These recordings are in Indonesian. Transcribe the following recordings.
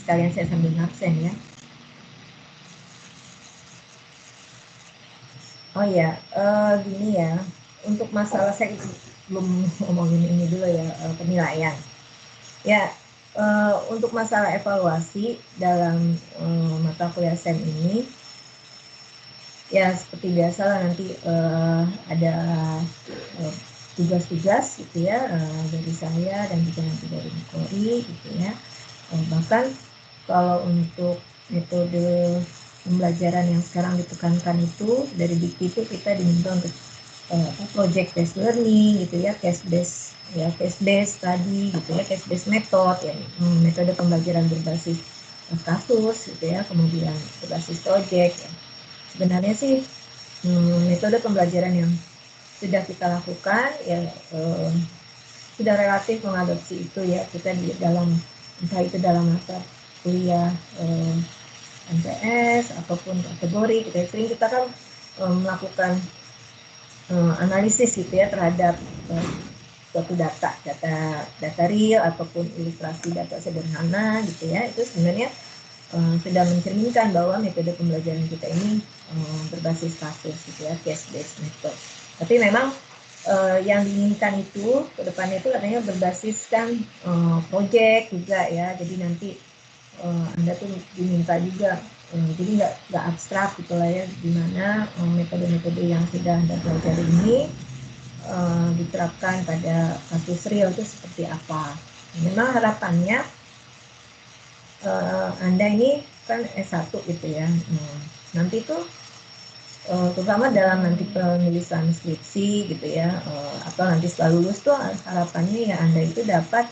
sekalian saya sambil ngabsen ya. Oh ya, gini ya, untuk masalah saya belum ngomongin ini dulu ya, penilaian. Ya, untuk masalah evaluasi dalam mata kuliah SEM ini, ya seperti biasa lah nanti ada tugas-tugas gitu ya dari saya dan juga nanti dari Kori gitu ya. Bahkan kalau untuk metode pembelajaran yang sekarang ditekankan itu dari Dikti itu kita diminta untuk project based learning gitu ya, case based study gitu ya, case based method ya, metode pembelajaran berbasis kasus gitu ya, kemudian berbasis project ya. Sebenarnya sih metode pembelajaran yang sudah kita lakukan ya sudah relatif mengadopsi itu ya, kita di dalam entah itu dalam mata kuliah MTS ataupun kategori gitu ya, sering kita kan melakukan analisis gitu ya terhadap suatu data real ataupun ilustrasi data sederhana gitu ya, itu sebenarnya sudah mencerminkan bahwa metode pembelajaran kita ini berbasis kasus gitu ya, case based method. Tapi memang yang diinginkan itu ke depannya itu katanya berbasiskan project juga ya, jadi nanti Anda tuh diminta juga jadi nggak abstrak gitu lah ya, dimana metode-metode yang sudah Anda pelajari ini diterapkan pada kasus real itu seperti apa. Memang harapannya Anda ini kan S1 gitu ya, nanti tuh terutama dalam nanti penulisan skripsi gitu ya, atau nanti setelah lulus tuh harapannya ya Anda itu dapat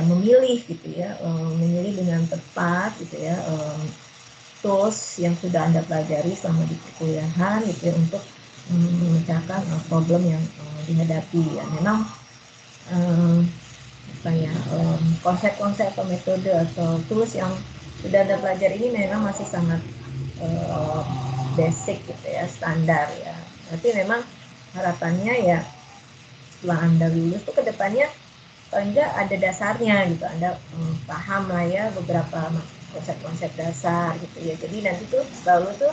memilih gitu ya, memilih dengan tepat gitu ya tools yang sudah Anda pelajari selama di perkuliahan gitu ya, untuk memecahkan problem yang dihadapi ya. Memang konsep-konsep atau metode atau tools yang sudah Anda pelajari ini memang masih sangat basic gitu ya, standar ya. Tapi memang harapannya ya setelah Anda lulus tuh kedepannya paling enggak ada dasarnya gitu, Anda paham lah ya beberapa konsep-konsep dasar gitu ya. Jadi nanti tuh selalu tuh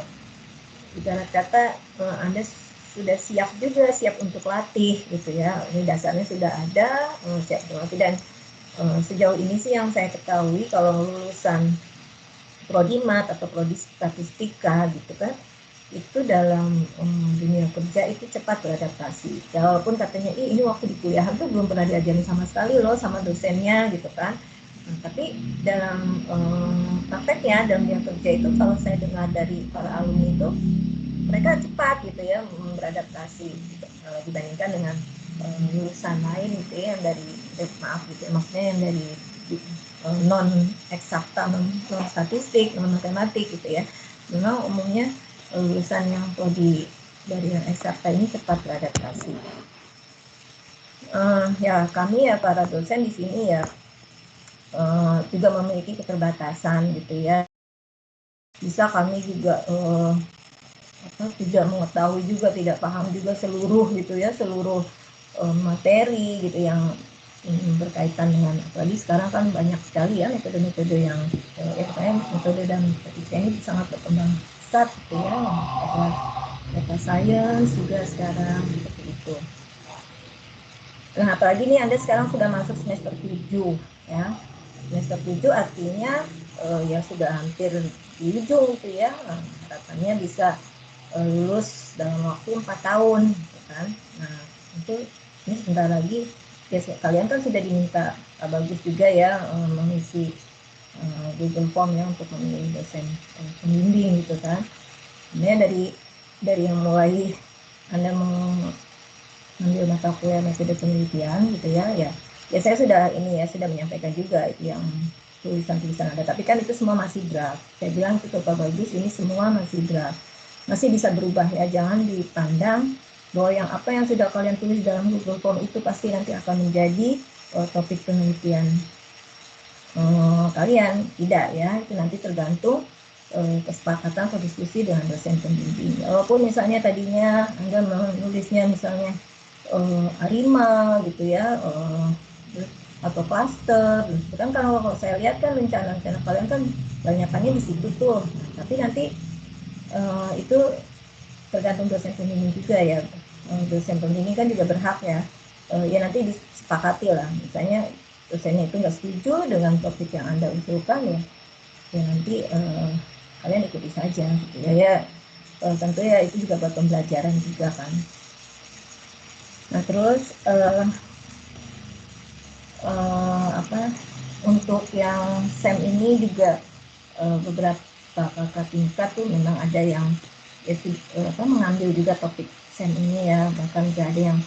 ibarat kata Anda sudah siap juga, siap untuk latih gitu ya. Ini dasarnya sudah ada, siap untuk latih. Dan sejauh ini sih yang saya ketahui kalau lulusan prodimat atau prodi statistika gitu kan, itu dalam dunia kerja itu cepat beradaptasi. Ya, walaupun katanya ini waktu di kuliahan tuh belum pernah diajarin sama sekali loh sama dosennya gitu kan. Tapi dalam prakteknya dalam dunia kerja itu kalau saya dengar dari para alumni itu mereka cepat gitu ya beradaptasi gitu, dibandingkan dengan lulusan lain gitu ya, yang dari maksudnya yang dari non eksakta, non statistik, non matematik gitu ya. Memang umumnya lulusan yang prodi dari yang eksakta ini cepat beradaptasi. Ya kami ya para dosen di sini ya juga memiliki keterbatasan gitu ya. Bisa kami juga tidak mengetahui juga, tidak paham juga seluruh gitu ya, seluruh materi gitu yang berkaitan dengan, apalagi sekarang kan banyak sekali ya metode-metode yang metode dan statistika ini sangat berkembang pesat gitu ya, data science juga sekarang seperti itu. Nah apalagi nih Anda sekarang sudah masuk semester 7 ya, semester 7 artinya ya sudah hampir di ujung gitu ya, harapannya bisa lulus dalam waktu 4 tahun gitu kan. Nah itu ini sebentar lagi ya, kalian kan sudah diminta bagus juga ya mengisi Google Form ya untuk memilih dosen pembimbing gitu kan. Sebenarnya dari yang mulai Anda mengambil mata kuliah metode penelitian gitu ya, ya saya sudah menyampaikan juga itu yang tulisan-tulisan Anda, tapi kan itu semua masih draft. Saya bilang itu Bapak Bagus, ini semua masih draft, masih bisa berubah ya, jangan dipandang bahwa apa yang sudah kalian tulis dalam Google Form itu pasti nanti akan menjadi topik penelitian kalian. Tidak ya, itu nanti tergantung kesepakatan atau diskusi dengan dosen pembimbing. Walaupun misalnya tadinya Anda menulisnya misalnya Arima gitu ya, atau cluster. Gitu kan kalau saya lihat kan rencana-rencana kalian kan banyakannya di situ tuh. Tapi nanti itu tergantung dosen pembimbing juga ya. Dosen pembimbing kan juga berhak ya. Ya nanti disepakati lah. Misalnya dosennya itu nggak setuju dengan topik yang Anda usulkan ya nanti kalian ikuti saja gitu ya. Tentu ya itu juga buat pembelajaran juga kan. Nah terus untuk yang SEM ini juga beberapa kakak tingkat tuh memang ada yang mengambil juga topik SEM ini ya, bahkan juga ada yang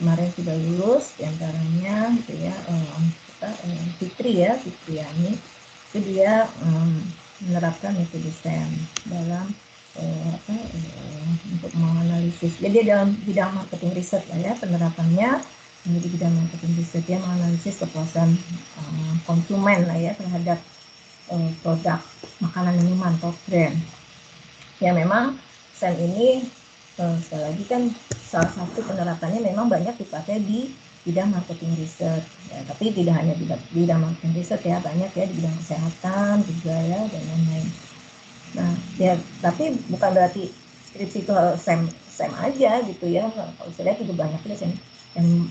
kemarin sudah lulus diantaranya gitu ya, Fitriani itu dia menerapkan metode SEM dalam untuk menganalisis. Jadi dalam bidang marketing riset lah ya penerapannya di bidang marketing riset dia menganalisis kepuasan konsumen lah ya terhadap produk makanan minuman top brand. Ya memang SEM ini sekali lagi kan salah satu penerapannya memang banyak dipakai di bidang marketing riset ya, tapi tidak hanya di bidang marketing riset ya, banyak ya di bidang kesehatan juga ya dan lain-lain. Nah ya tapi bukan berarti skripsi itu SEM aja gitu ya, kalau saya lihat juga banyak ya yang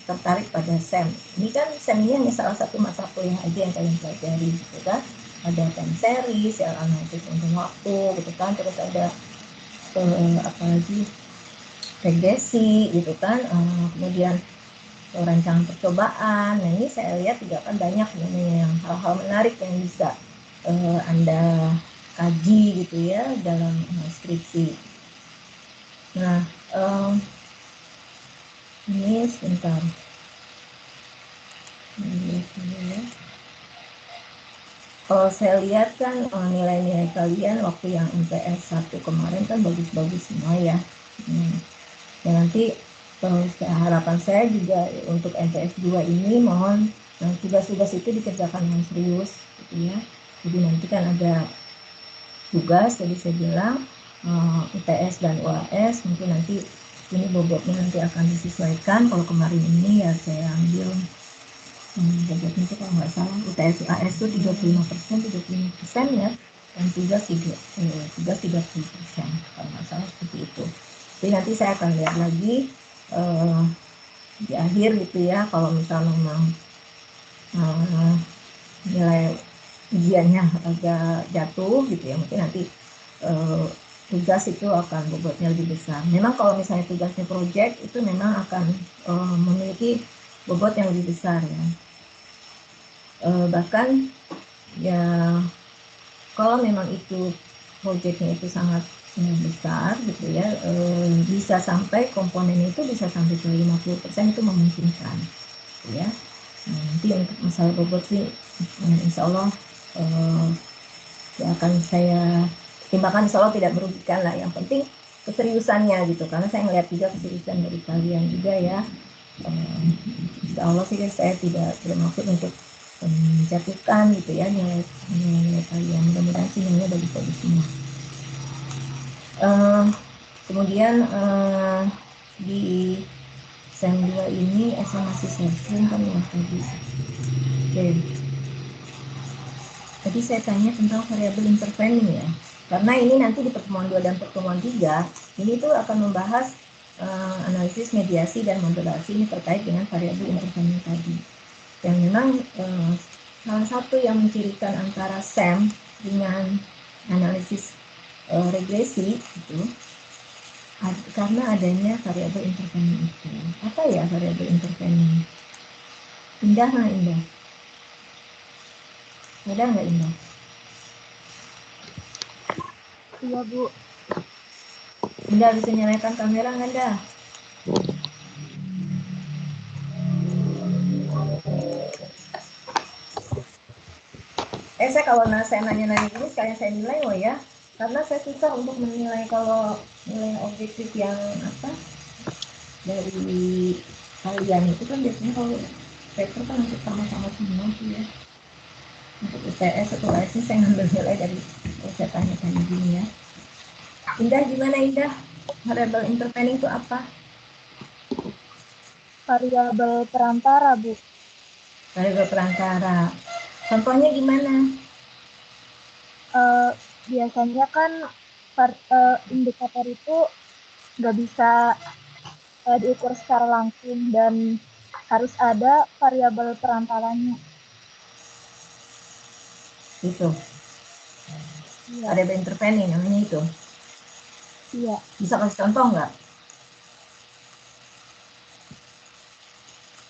tertarik pada SEM. Ini kan SEM ini hanya salah satu mata kuliah aja yang kalian pelajari gitu kan. Ada time series, ya analisis untuk waktu gitu kan, terus ada apalagi regresi gitu kan, kemudian rancangan percobaan. Nah ini saya lihat juga kan banyak yang hal-hal menarik yang bisa Anda kaji gitu ya dalam skripsi. Nah ini sebentar. Kalau saya lihat kan nilai-nilai kalian waktu yang MTS 1 kemarin kan bagus-bagus semua ya. Ya nanti harapan saya juga untuk MTS 2 ini mohon tugas-tugas itu dikerjakan dengan serius gitu ya. Jadi nanti kan ada tugas tadi saya bilang UTS dan UAS, mungkin nanti ini bobotnya nanti akan disesuaikan. Kalau kemarin ini ya saya ambil bobotnya itu kalau nggak salah UTS UAS itu 35% ya, dan tugas 30% kalau nggak salah seperti itu. Jadi nanti saya akan lihat lagi di akhir gitu ya, kalau misalnya memang nilai ujiannya agak jatuh gitu ya, mungkin nanti tugas itu akan bobotnya lebih besar. Memang kalau misalnya tugasnya project itu memang akan memiliki bobot yang lebih besar ya. Bahkan ya kalau memang itu projectnya itu sangat besar gitu ya, bisa sampai komponen itu bisa sampai ke 50% itu memungkinkan gitu ya. Nah, nanti untuk masalah bobot sih insya Allah akan saya pertimbangkan, insya Allah tidak merugikan lah, yang penting keseriusannya gitu, karena saya melihat juga keseriusan dari kalian juga ya. Insya Allah sih saya tidak bermaksud untuk menjatuhkan gitu ya nilai kalian, mudah-mudahan sih nilainya bagus-bagus semua. Kemudian di SEM 2 ini estimasi session kan ya tadi. Oke. Tadi saya tanya tentang variabel intervening ya, karena ini nanti di pertemuan 2 dan pertemuan 3 ini tuh akan membahas analisis mediasi dan moderasi ini terkait dengan variabel intervening tadi, yang memang salah satu yang mencirikan antara SEM dengan analisis regresi itu karena adanya variabel intervening itu. Apa ya variabel intervening? Indah nggak Indah? Ada nggak Indah? Iya Bu. Indah bisa nyalakan kamera nggak Indah? Saya kalau saya nanya-nanya ini sekalian saya nilai loh ya, karena saya susah untuk menilai kalau nilai objektif yang dari kalian itu kan biasanya kalau paper kan untuk sama-sama semua tuh ya. Untuk UTS atau UAS ini saya ngambil nilai dari saya tanya-tanya gini ya. Indah gimana Indah? Variabel intervening itu apa? Variabel perantara Bu. variabel perantara. Contohnya gimana? Biasanya kan indikator itu nggak bisa diukur secara langsung dan harus ada variabel perantaranya. Itu. Iya, Variabel intervening namanya itu. iya. Bisa kasih contoh nggak?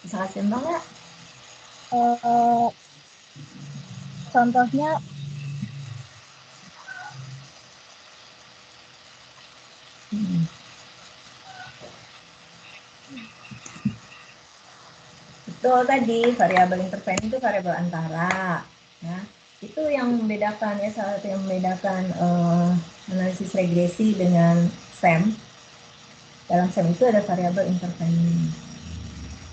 Bisa kasih contoh nggak? Eh, Contohnya Hmm. Betul tadi, variabel intervening itu variabel antara. Ya. Itu yang membedakan ya, salah satu yang membedakan analisis regresi dengan SEM. Dalam SEM itu ada variabel intervening.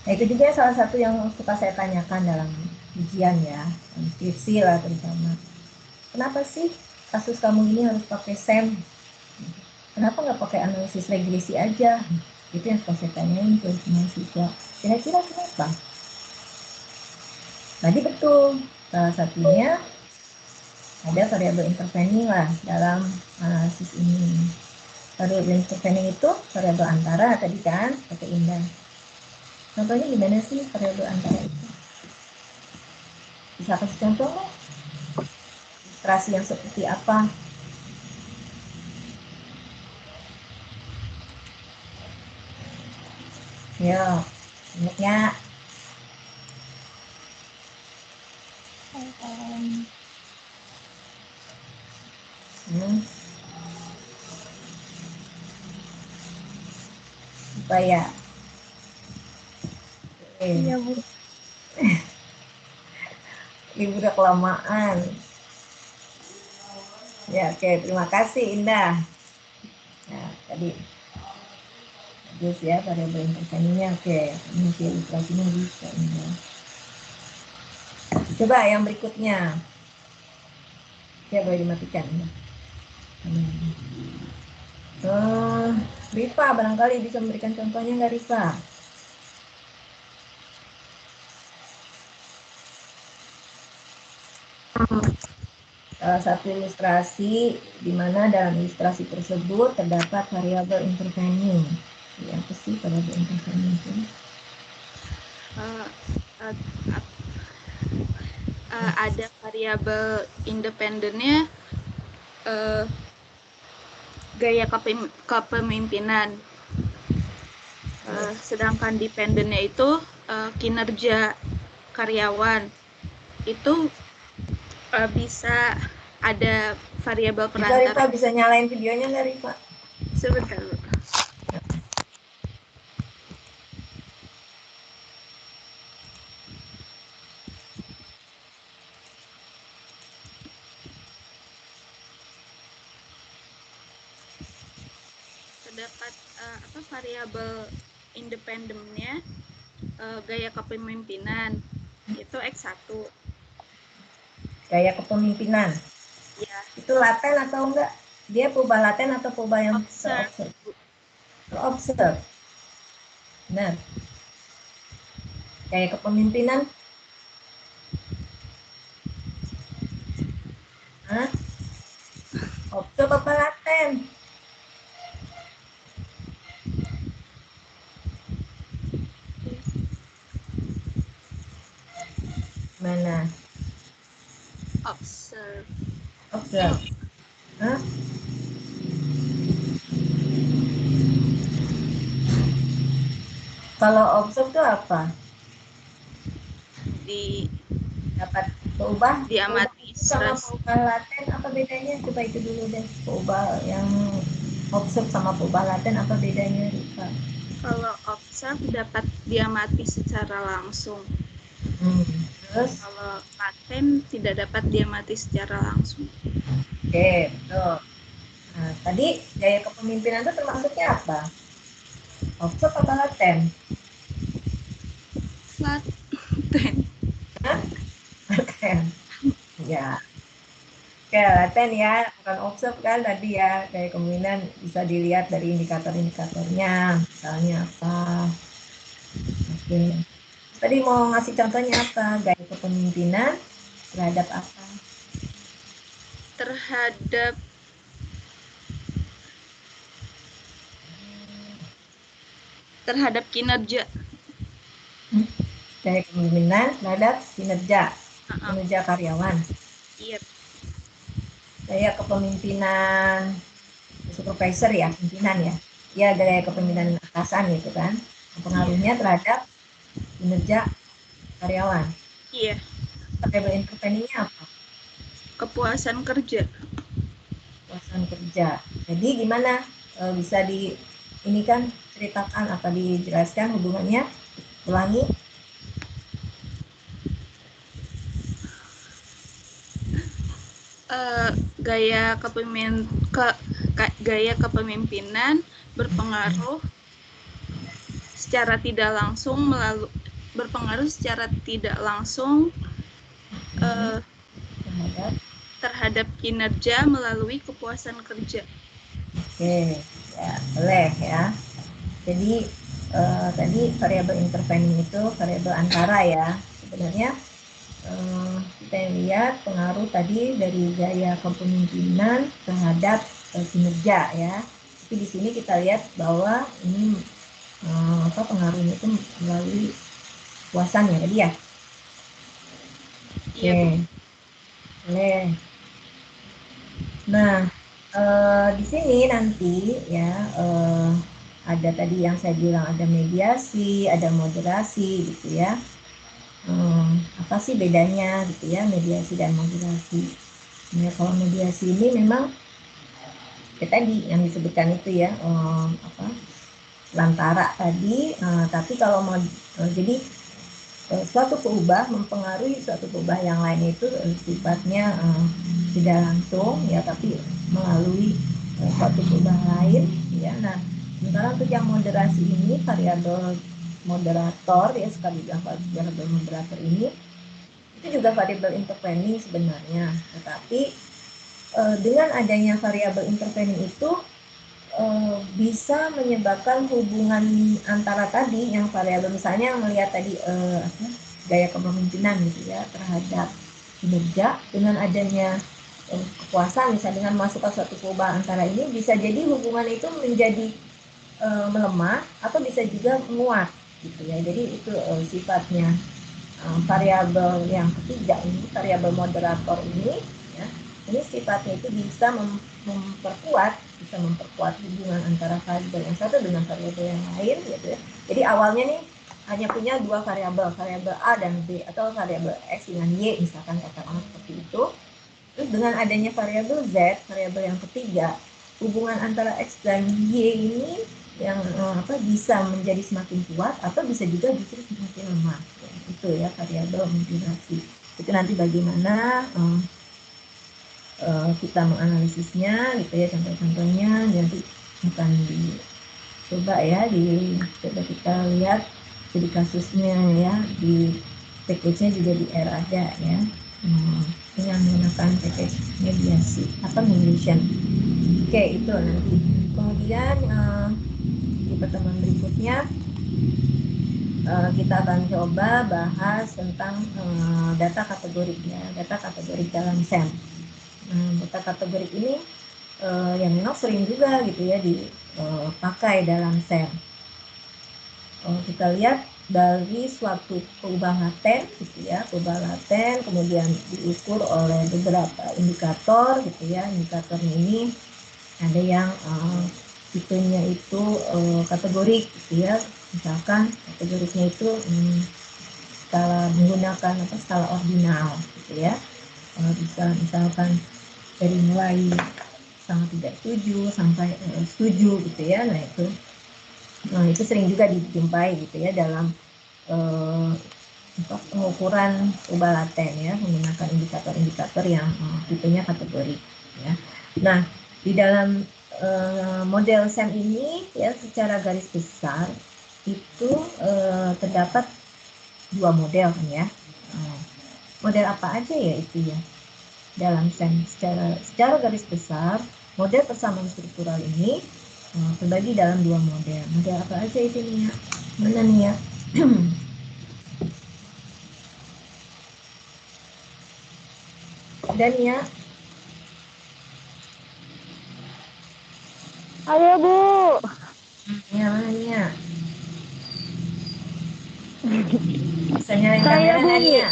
Nah itu juga salah satu yang suka saya tanyakan dalam ujian ya, skripsi lah terutama. Kenapa sih kasus kamu ini harus pakai SEM? Kenapa nggak pakai analisis regresi aja? Itu yang suka saya tanyain ke mahasiswa. Kira-kira kenapa? Tadi betul, salah satunya ada variabel intervening lah dalam analisis ini. Variabel intervening itu variabel antara tadi kan, kata Indah. Contohnya gimana sih variabel antara itu? Bisa kasih contoh nggak? Ilustrasi yang seperti apa? Ya, ingatnya. Hmm, supaya. iya Bu. Ibu udah kelamaan. Ya, oke. Terima kasih, Indah. Nah, tadi bagus ya variabel interveningnya. Oke, ini ilustrasinya bisa, Indah. Coba yang berikutnya. Ya, boleh dimatikan. Rifa, barangkali bisa memberikan contohnya nggak, Rifa? Salah satu ilustrasi di mana dalam ilustrasi tersebut terdapat variabel intervening. Ya, apa sih variabel intervening itu? Ada variabel independennya, gaya kepemimpinan, sedangkan dependennya itu kinerja karyawan. Itu bisa ada variabel Rifa, perantara. bisa nyalain videonya nggak, Rifa? Sebentar, Bu. Terdapat variabel independennya, gaya kepemimpinan itu X1. Gaya kepemimpinan. Ya, Itu laten atau enggak? Dia perubahan laten atau perubahan yang observe. terobserve? Benar. Gaya kepemimpinan. Hah? Observe apa laten? Mana? Observe. Observe. Hah? Kalau observe itu apa? Dapat perubahan Diamati sama stress. perubahan laten apa bedanya? Coba itu dulu deh. Perubahan yang observe sama perubahan laten apa bedanya, Rifa? Kalau observe dapat diamati secara langsung. Terus? Kalau laten tidak dapat diamati secara langsung. Oke, betul. Nah, tadi gaya kepemimpinan itu termasuknya apa? Observe apa laten? Laten. Hah? Laten. Ya. Oke, laten ya, bukan observe kan tadi ya. Gaya kepemimpinan bisa dilihat dari indikator-indikatornya. Misalnya apa? Oke. Tadi mau ngasih contohnya apa? Gaya kepemimpinan terhadap apa? Terhadap kinerja. Gaya kepemimpinan terhadap kinerja Uh-uh. karyawan. Iya. Gaya kepemimpinan supervisor ya, pimpinan ya. Ya, gaya kepemimpinan atasan gitu kan. Pengaruhnya terhadap kinerja karyawan. Iya. Variable interveningnya apa? Kepuasan kerja. Kepuasan kerja. Jadi gimana? Bisa ini kan ceritakan apa dijelaskan hubungannya? Ulangi. Gaya kepemimpinan berpengaruh secara tidak langsung terhadap kinerja melalui kepuasan kerja. Oke, ya boleh ya. Jadi tadi variabel intervening itu variabel antara ya. Sebenarnya kita lihat pengaruh tadi dari gaya kepemimpinan terhadap kinerja ya. Tapi di sini kita lihat bahwa ini pengaruhnya itu melalui puasan ya tadi ya. Oke, boleh. Nah, di sini nanti ya ada tadi yang saya bilang ada mediasi, ada moderasi gitu ya. Apa sih bedanya gitu ya mediasi dan moderasi? Ya, kalau mediasi ini memang ya tadi yang disebutkan itu ya lantara tadi, tapi kalau mau jadi suatu peubah mempengaruhi suatu peubah yang lain itu sifatnya tidak langsung ya, tapi melalui suatu peubah lain ya. Nah, sementara untuk yang moderasi ini variabel moderator ya, sekali bilang variabel moderator ini itu juga variabel intervening sebenarnya, tetapi dengan adanya variabel intervening itu bisa menyebabkan hubungan antara tadi yang variabel misalnya melihat tadi gaya kepemimpinan gitu ya terhadap kinerja, dengan adanya kepuasan misalnya dengan masuk ke suatu perubahan antara ini, bisa jadi hubungan itu menjadi melemah atau bisa juga menguat gitu ya. Jadi itu sifatnya variabel yang ketiga ini, variabel moderator ini ya, ini sifatnya itu bisa memperkuat hubungan antara variabel yang satu dengan variabel yang lain gitu ya. Jadi awalnya nih hanya punya dua variabel A dan B, atau variabel X dengan Y misalkan katakan seperti itu. Terus dengan adanya variabel Z, variabel yang ketiga, hubungan antara X dan Y ini yang bisa menjadi semakin kuat atau bisa juga justru semakin lemah. Ya, itu ya variabel moderasi. Itu nanti bagaimana kita menganalisisnya gitu ya, contoh-contohnya nanti akan dicoba ya, coba kita lihat jadi kasusnya ya, di package-nya juga di R ada ya, yang menggunakan package mediasi atau mediation. Oke, itu nanti. Kemudian di pertemuan berikutnya kita akan coba bahas tentang data kategorik ya, data kategorik dalam SEM. Data kategorik ini yang memang sering juga gitu ya dipakai dalam SEM. Kita lihat dari suatu perubahan laten gitu ya, perubahan laten kemudian diukur oleh beberapa indikator gitu ya. Indikatornya ini ada yang tipenya itu kategorik gitu ya, misalkan kategoriknya itu menggunakan skala ordinal gitu ya. Bisa misalkan dari mulai sangat tidak setuju sampai setuju gitu ya. Nah itu sering juga dijumpai gitu ya dalam untuk pengukuran perubahan laten ya, menggunakan indikator-indikator yang tipenya kategorik ya. Nah, di dalam model SEM ini ya secara garis besar itu terdapat dua model kan ya. Model apa aja ya itu ya dalam SEM? Secara garis besar model persamaan struktural ini terbagi dalam dua model. Model apa aja itu nih ya? Mana nih ya? dan ya. Ayo, Bu. Nia mana Nia? Bisa nyalain Saya, kamera Bu. nggak Nia?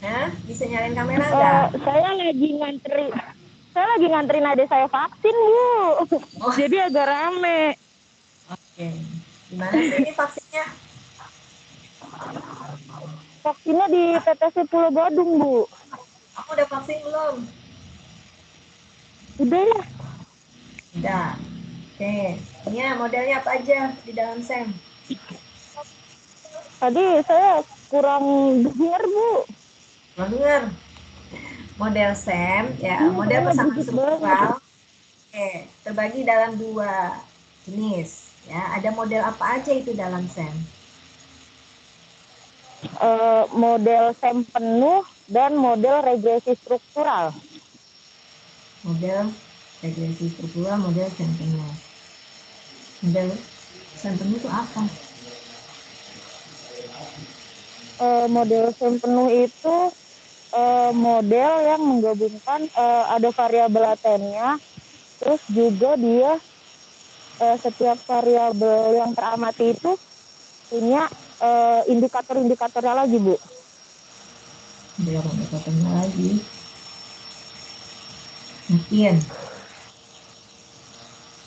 Hah? Bisa nyalain kamera nggak? Saya lagi nganterin adik saya vaksin, Bu. Oh, Jadi agak rame. oke. Gimana sih ini vaksinnya? Vaksinnya di TTC Pulau Gadung, Bu. Kamu udah vaksin belum? Udah ya. Udah. Oke. Nia, modelnya apa aja di dalam SEM? Tadi saya kurang dengar, Bu. Mau dengar? Model SEM, ya, Iya, model soalnya persamaan berisik banget. struktural. Oke, terbagi dalam dua jenis. Ya, ada model apa aja itu dalam SEM? Model SEM penuh dan model regresi struktural. Model regresi struktural, model SEM penuh. Model SEM penuh itu apa? Model SEM penuh itu model yang menggabungkan ada variabel latennya, terus juga dia setiap variabel yang teramati itu punya indikator-indikatornya lagi, Bu. Biar pendekatannya lagi. Mungkin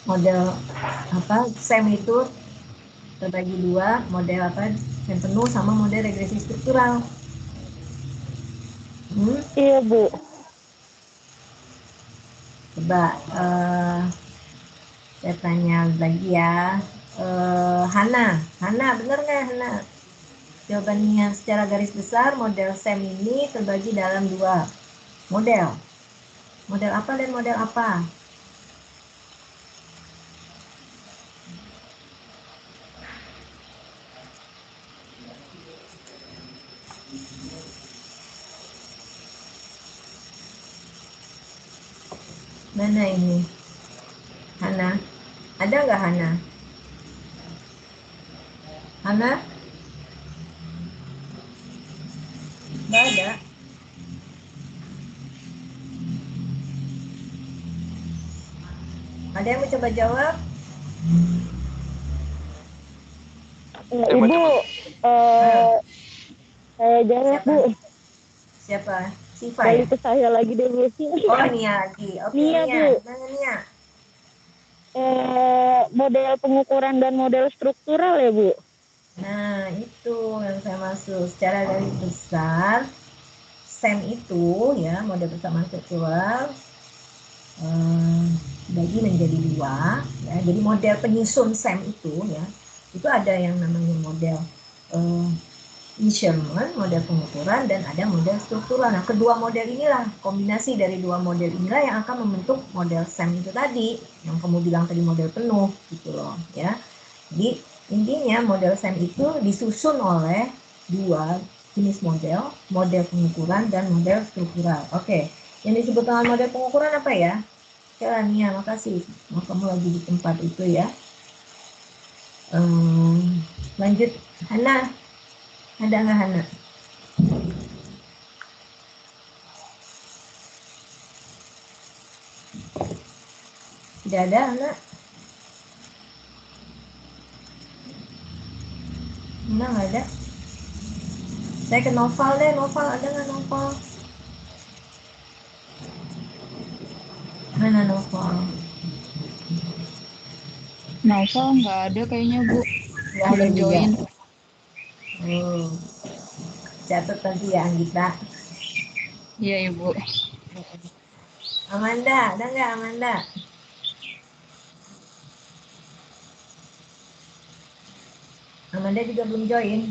model apa SEM itu terbagi dua, model apa SEM penuh sama model regresi struktural. Iya, Bu. Coba saya tanya lagi ya. Hana benar nggak Hana? Jawabannya secara garis besar model SEM ini terbagi dalam dua model. Model apa dan model apa? Mana ini? Hana? Ada nggak Hana? Hana? Nggak ada. Ada yang mau coba jawab? Ibu, saya jawab, Siapa? Bu. Siapa? Siva ya? Balik ke saya lagi deh, Bu. Oh, Nia lagi. Oke, Nia, Nia. Bu. Mana Nia? Model pengukuran dan model struktural ya, Bu? Nah, itu yang saya maksud. Secara garis besar, SEM itu ya, model persamaan struktural dibagi menjadi dua. Ya. Jadi model penyusun SEM itu ya, itu ada yang namanya model measurement, model pengukuran, dan ada model struktural. Nah, kedua model inilah, kombinasi dari dua model inilah yang akan membentuk model SEM itu tadi, yang kamu bilang tadi model penuh, gitu loh, ya. Jadi, intinya model SEM itu disusun oleh dua jenis model, model pengukuran dan model struktural. Oke, yang disebut dengan model pengukuran apa ya? Oke, Nia, makasih. Kamu lagi di tempat itu ya. Lanjut, Hana. Ada nggak Hana? Tidak ada, Hana? Hana nggak ada? Saya ke Noval deh. Noval, ada nggak Noval? Mana Noval? Novel nggak ada kayaknya, Bu. Nggak ada Belum juga. join. Catat nanti ya, Anggita. Iya, Ibu. Amanda, ada nggak Amanda? Amanda juga belum join.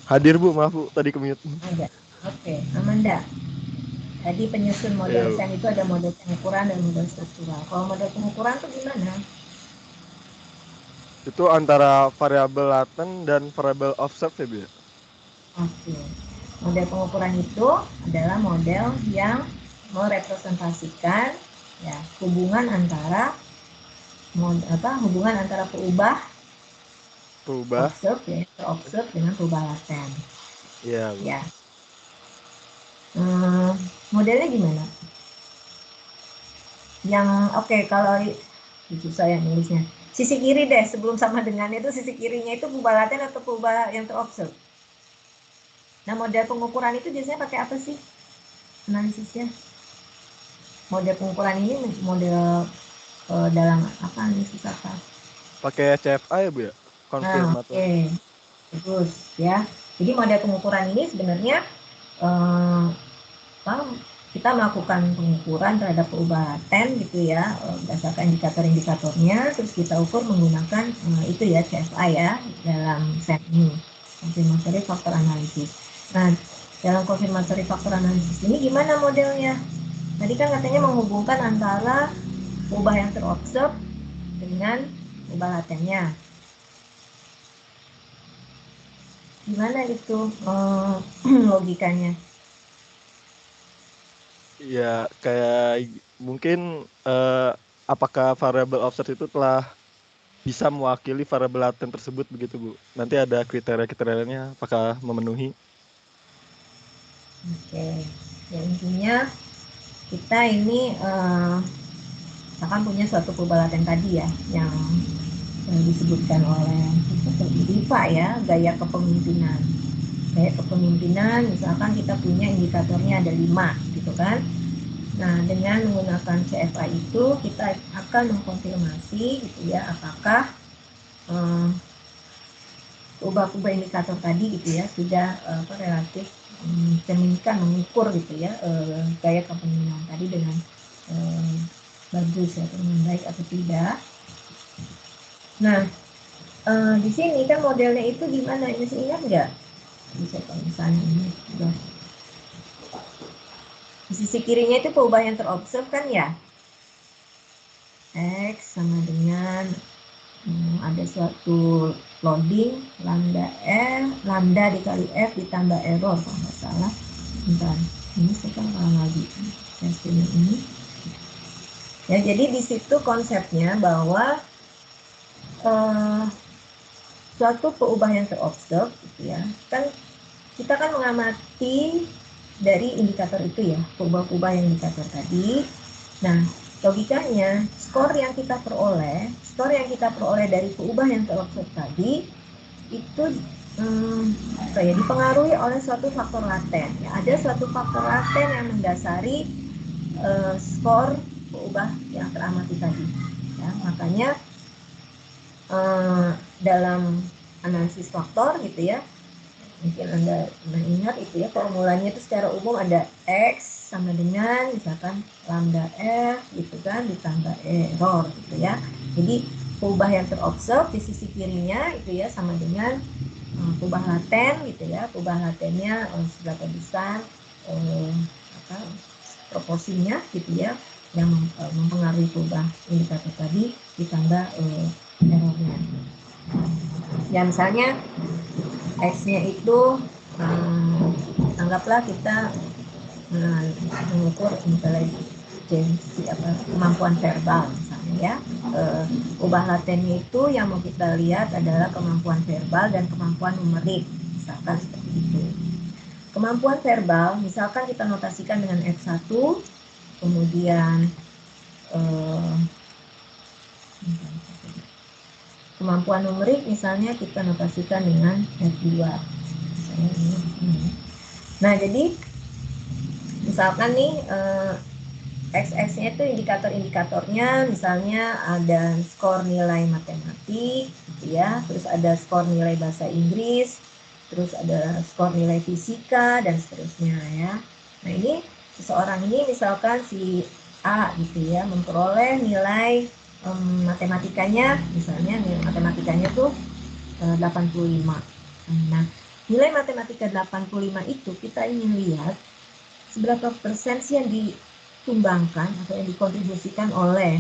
Hadir Bu, maaf Bu, tadi ke-mute. Ada. Oke, Amanda. Tadi penyusun model Iya, Bu. SEM itu ada model pengukuran dan model struktural. Kalau model pengukuran itu gimana? Itu antara variabel laten dan variabel offset ya Bu ya? Oke. Model pengukuran itu adalah model yang merepresentasikan ya hubungan antara hubungan antara perubahan Berubah. observe ya, terobserve dengan perubahan laten. Iya Bu. Ya. Modelnya gimana? Yang oke, kalau susah ya nulisnya. Sisi kiri deh, sebelum sama dengan itu sisi kirinya itu perubahan laten atau perubahan yang terobserv. Nah, model pengukuran itu biasanya pakai apa sih analisisnya? Model pengukuran ini model dalam apa analisis apa? Pakai CFA ya Bu ya? Nah, Konfirmator. oke. Bagus ya. Jadi model pengukuran ini sebenarnya eh, kita melakukan pengukuran terhadap perubahan laten gitu ya, berdasarkan indikator-indikatornya, terus kita ukur menggunakan itu ya CFA ya dalam SEM ini, confirmatory factor analysis. Nah, dalam confirmatory factor analysis ini gimana modelnya? Tadi kan katanya menghubungkan antara perubahan yang terobserv dengan perubahan latennya. Gimana itu logikanya? Ya, kayak mungkin apakah variable offset itu telah bisa mewakili variabel laten tersebut begitu Bu? Nanti ada kriteria-kriterianya apakah memenuhi? Oke, ya intinya kita ini akan punya suatu perubahan laten tadi ya, yang disebutkan oleh Diva ya, gaya kepemimpinan. Gaya kepemimpinan, misalkan kita punya indikatornya ada 5 gitu kan. Nah, dengan menggunakan CFA itu kita akan mengkonfirmasi gitu ya, apakah ubah-ubah indikator tadi gitu ya sudah relatif mencerminkan, mengukur gitu ya gaya kepemimpinan tadi dengan bagus ya, dengan baik atau tidak. Nah, di sini kan modelnya itu gimana? Masih ingat nggak? Bisa kalau misalnya ini udah. Di sisi kirinya itu perubahan yang terobserv kan ya? X sama dengan ada suatu loading lambda lambda dikali F ditambah error kalau nggak salah. Bentar, ini sekarang lagi testingnya ini. Ya, jadi di situ konsepnya bahwa suatu perubahan yang terobserv gitu ya, kan kita kan mengamati dari indikator itu ya, perubahan-perubahan indikator tadi. Nah, logikanya skor yang kita peroleh dari perubahan yang terobserv tadi itu dipengaruhi oleh suatu faktor laten. Ya, ada suatu faktor laten yang mendasari skor perubahan yang teramati tadi. Ya, makanya dalam analisis faktor gitu ya, mungkin Anda ingat itu ya, formulanya itu secara umum ada X sama dengan misalkan lambda F gitu kan ditambah error gitu ya. Jadi perubahan yang terobserv di sisi kirinya itu ya sama dengan perubahan laten gitu ya, perubahan latennya seberapa besar proporsinya gitu ya yang mempengaruhi perubahan indikator tadi ditambah errornya. Ya misalnya X-nya itu anggaplah kita mengukur intelijensi kemampuan verbal misalnya ya. Ubah latennya itu yang mau kita lihat adalah kemampuan verbal dan kemampuan numerik, misalkan seperti itu. Kemampuan verbal misalkan kita notasikan dengan F1, kemudian kemampuan numerik misalnya kita notasikan dengan F2. Misalnya ini. Nah, jadi misalkan nih X-nya itu indikator-indikatornya misalnya ada skor nilai matematik gitu ya, terus ada skor nilai bahasa Inggris, terus ada skor nilai fisika dan seterusnya ya. Nah, ini seseorang ini misalkan si A gitu ya memperoleh nilai matematikanya misalnya nilai matematikanya tuh 85. Nah, nilai matematika 85 itu kita ingin lihat seberapa persen sih yang ditumbangkan atau yang dikontribusikan oleh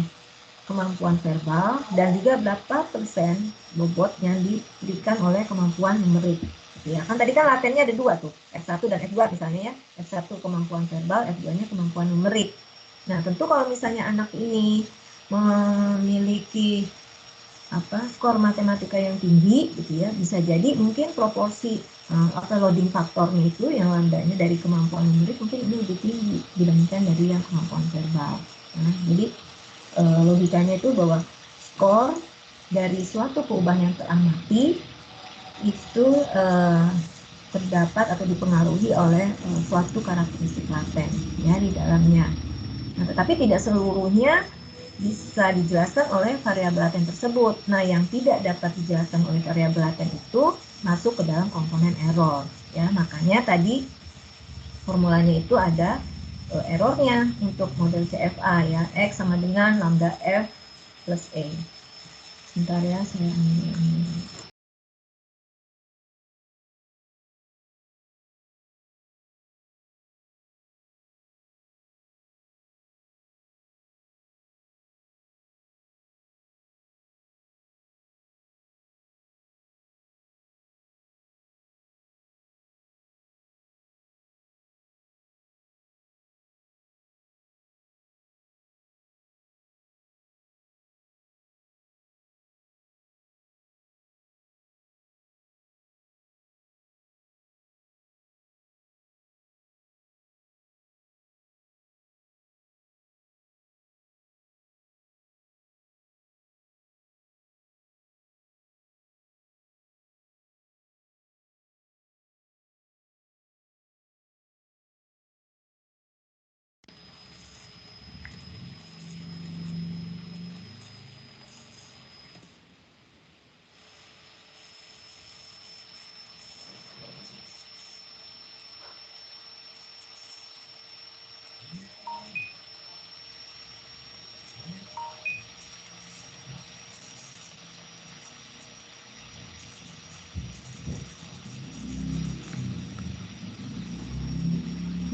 kemampuan verbal dan juga berapa persen bobot yang diberikan oleh kemampuan numerik. Ya, kan tadi kan latennya ada 2 tuh, F1 dan F2 misalnya ya. F1 kemampuan verbal, F2-nya kemampuan numerik. Nah, tentu kalau misalnya anak ini memiliki skor matematika yang tinggi gitu ya, bisa jadi mungkin proporsi atau loading faktornya itu yang lambdanya dari kemampuan numerik mungkin ini lebih tinggi dibandingkan dari yang kemampuan verbal. Nah, jadi logikanya itu bahwa skor dari suatu perubahan yang teramati itu terdapat atau dipengaruhi oleh suatu karakteristik laten ya di dalamnya. Nah, tetapi tidak seluruhnya bisa dijelaskan oleh variabel laten tersebut. Nah, yang tidak dapat dijelaskan oleh variabel laten itu masuk ke dalam komponen error. Ya, makanya tadi formulanya itu ada errornya untuk model CFA ya, X sama dengan lambda F plus A. Sebentar ya, saya ambil.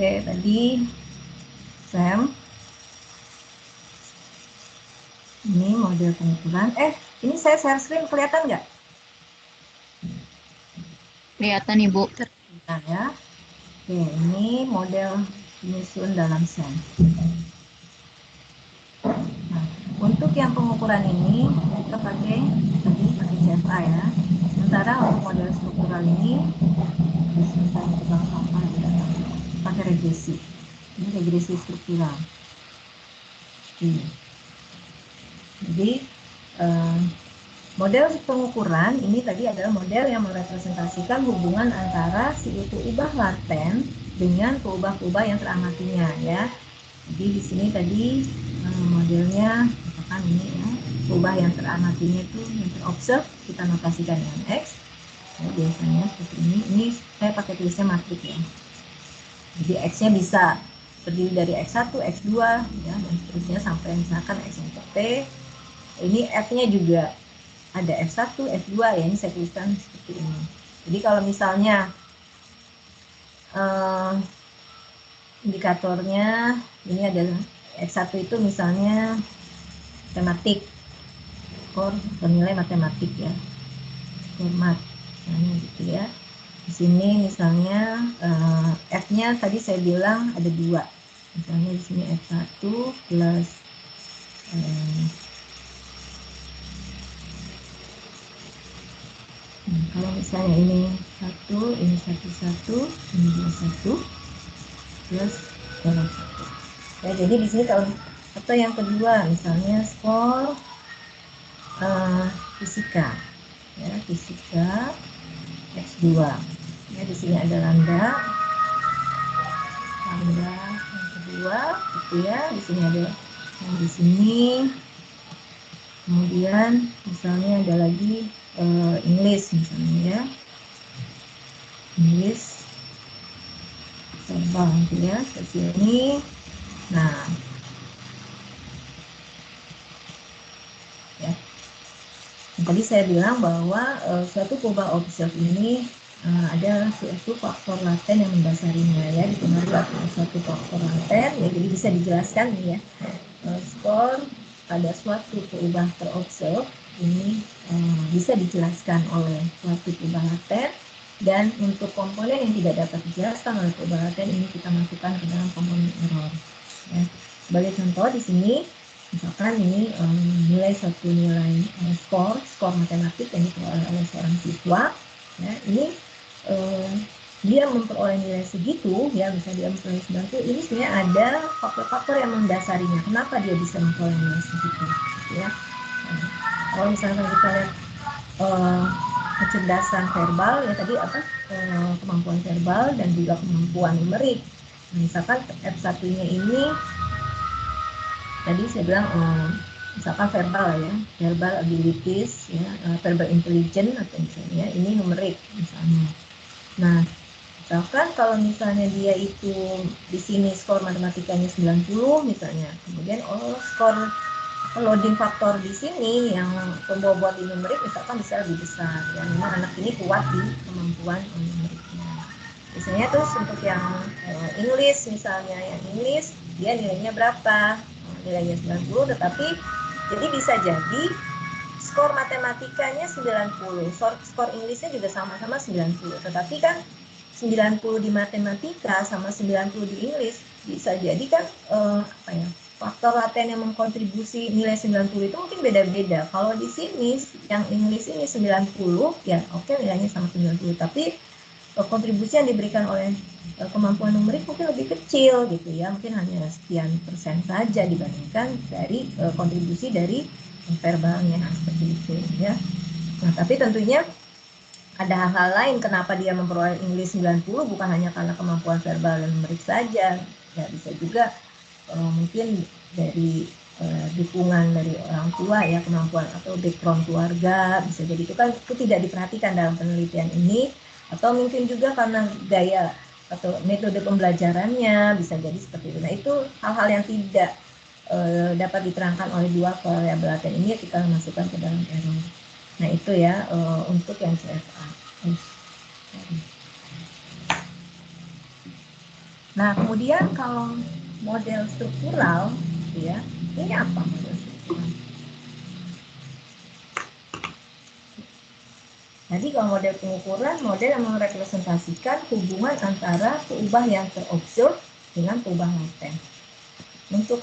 Oke, tadi Sam, ini model pengukuran. Ini saya share screen, kelihatan nggak? Kelihatan Ibu. Bentar ya. Oke, ini model penyusun dalam SEM. Nah, untuk yang pengukuran ini kita pakai CFA ya. Sementara untuk model struktural ini sebentar coba apa ya, pakai regresi. Ini regresi struktural. Jadi model pengukuran ini tadi adalah model yang merepresentasikan hubungan antara si ubah laten dengan peubah-peubah yang teramatinya ya. Jadi di sini tadi modelnya misalkan ini ya, peubah yang teramatinya itu yang terobserve kita notasikan dengan X. Ya, biasanya seperti ini. Ini saya pakai tulisnya matrik ya. Jadi X-nya bisa terdiri dari X1, X2 ya, dan seterusnya sampai misalkan X untuk T. Ini F-nya juga ada F1, F2 ya, ini saya tuliskan seperti ini. Jadi kalau misalnya indikatornya ini adalah X1 itu misalnya matematik, skor bernilai matematik ya, format, misalnya gitu ya. Di sini misalnya F-nya tadi saya bilang ada 2, misalnya di sini F1 plus kalau misalnya ini 1, ini 1, ini 2, 1 plus 1. Ya, jadi di sini kalau atau yang kedua misalnya skor fisika ya, fisika X2 ya, di sini ada lambda yang kedua gitu ya, di sini ada yang di sini, kemudian misalnya ada lagi English misalnya ya, English terbang gitu ya, seperti ini. Nah ya, tadi saya bilang bahwa suatu perubahan observe ini ada suatu faktor laten yang mendasarinya ya, dipengaruhi oleh suatu faktor laten ya, jadi bisa dijelaskan nih ya, skor pada suatu perubahan terobserve ini bisa dijelaskan oleh suatu perubahan laten, dan untuk komponen yang tidak dapat dijelaskan oleh perubahan laten ini kita masukkan ke dalam komponen error ya. Sebagai contoh di sini misalkan ini nilai suatu nilai skor matematik yang diperoleh oleh seorang siswa ya, ini eh, dia memperoleh nilai segitu, ya bisa dia memperoleh 90, ini sebenarnya ada faktor-faktor yang mendasarinya. Kenapa dia bisa memperoleh nilai segitu, ya? Nah, kalau misalkan kita lihat kecerdasan verbal, ya tadi apa, kemampuan verbal dan juga kemampuan numerik. Nah, misalkan F1-nya ini, tadi saya bilang misalkan verbal ya, verbal abilities, ya, verbal intelligence atau misalnya ini numerik misalnya. Nah, misalkan kalau misalnya dia itu di sini skor matematikanya 90 misalnya, kemudian skor loading faktor di sini yang pembobot di numerik misalkan bisa lebih besar, ya memang anak ini kuat di kemampuan numeriknya. Biasanya terus untuk yang English misalnya, yang English dia nilainya berapa? Nilainya 90, tetapi jadi bisa jadi skor matematikanya 90, skor Inggrisnya juga sama-sama 90, tetapi kan 90 di matematika sama 90 di Inggris bisa jadi kan apa ya, faktor laten yang mengkontribusi nilai 90 itu mungkin beda-beda. Kalau di sini yang Inggris ini 90, ya oke, nilainya sama 90, tapi kontribusi yang diberikan oleh kemampuan numerik mungkin lebih kecil gitu ya, mungkin hanya sekian persen saja dibandingkan dari kontribusi dari verbalnya seperti itu ya. Nah, tapi tentunya ada hal-hal lain kenapa dia memperoleh Inggris 90, bukan hanya karena kemampuan verbal dan numerik saja. Ya bisa juga mungkin dari dukungan dari orang tua ya, kemampuan atau background keluarga, bisa jadi itu kan itu tidak diperhatikan dalam penelitian ini, atau mungkin juga karena gaya atau metode pembelajarannya bisa jadi seperti itu. Nah, itu hal-hal yang tidak dapat diterangkan oleh dua variabel laten ini kita masukkan ke dalam error. Nah, itu ya untuk yang CFA. Nah, kemudian kalau model struktural, ya, ini apa model struktural? Jadi kalau model pengukuran, model yang merepresentasikan hubungan antara peubah yang terobserv dengan peubah laten. Untuk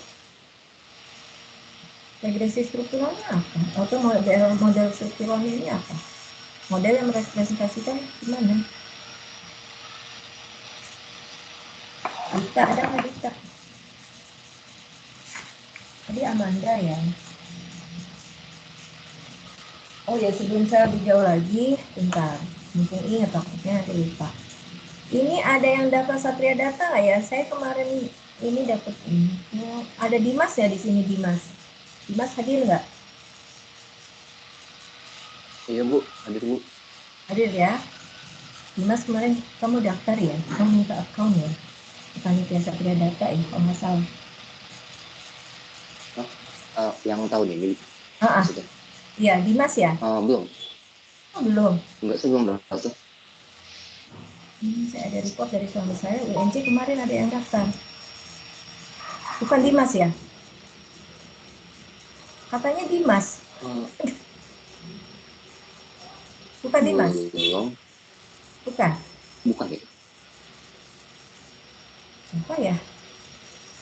regresi strukturalnya apa? Atau model strukturalnya ini apa? Model yang merepresentasikan gimana? Dita, ada nggak Dita? Tadi Amanda ya. Oh ya, sebelum saya lebih jauh lagi, bentar. Mungkin ingat takutnya nanti lupa. Ini ada yang dapat Satria Data nggak ya? Saya kemarin ini dapat ini. Ada Dimas ya di sini, Dimas. Dimas hadir nggak? Iya Bu, hadir Bu. Hadir ya. Dimas kemarin kamu daftar ya? Kamu minta account ya? Panitia Satria Data ya, kalau nggak salah. Yang tahun ini maksudnya? Iya, Dimas ya? Belum. Oh, belum. Enggak, saya belum daftar. Saya ada report dari suami saya, UNC kemarin ada yang daftar. Bukan Dimas ya? Katanya Dimas. Bukan Dimas? Belum. Bukan? Bukan ya? Apa ya?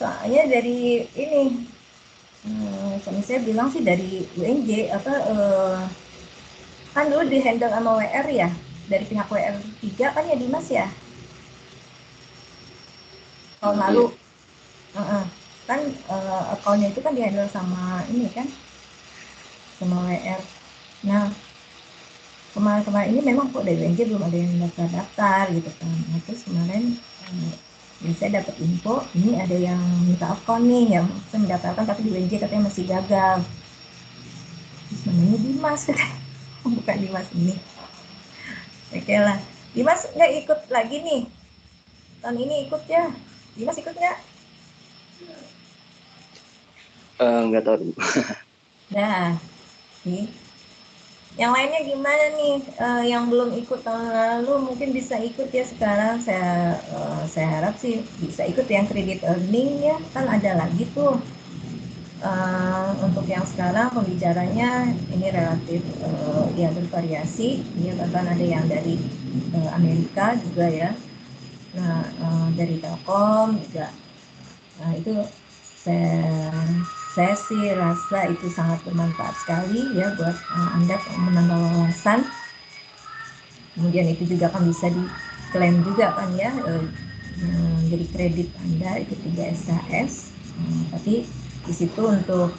Soalnya dari ini, suami saya bilang sih dari UNJ, kan dulu di handle sama WR ya, dari pihak WR 3 kan ya Dimas ya? Tahun lalu. Kan akunnya itu kan di handle sama ini kan, sama WR. Nah, kemarin ini memang kok dari UNJ belum ada yang daftar gitu kan. Nah, terus kemarin saya dapat info ini ada yang minta akun nih, yang saya mendaftarkan tapi di UNJ katanya masih gagal. Terus namanya Dimas, bukan Dimas ini. Oke lah, Dimas nggak ikut lagi nih tahun ini, ikut ya? Dimas ikut nggak? Nggak tahu Bu. Nah, nih. Yang lainnya gimana nih? Yang belum ikut tahun lalu mungkin bisa ikut ya sekarang. Saya harap sih bisa ikut yang credit earning ya, kan ada lagi tuh. Untuk yang sekarang pembicaranya ini relatif ya bervariasi. Ya, bahkan ada yang dari Amerika juga ya. Nah, dari Telkom juga. Nah, itu saya sih rasa itu sangat bermanfaat sekali ya buat Anda menambah wawasan. Kemudian itu juga kan bisa diklaim juga kan ya, jadi kredit Anda itu 3 SKS. Tapi di situ untuk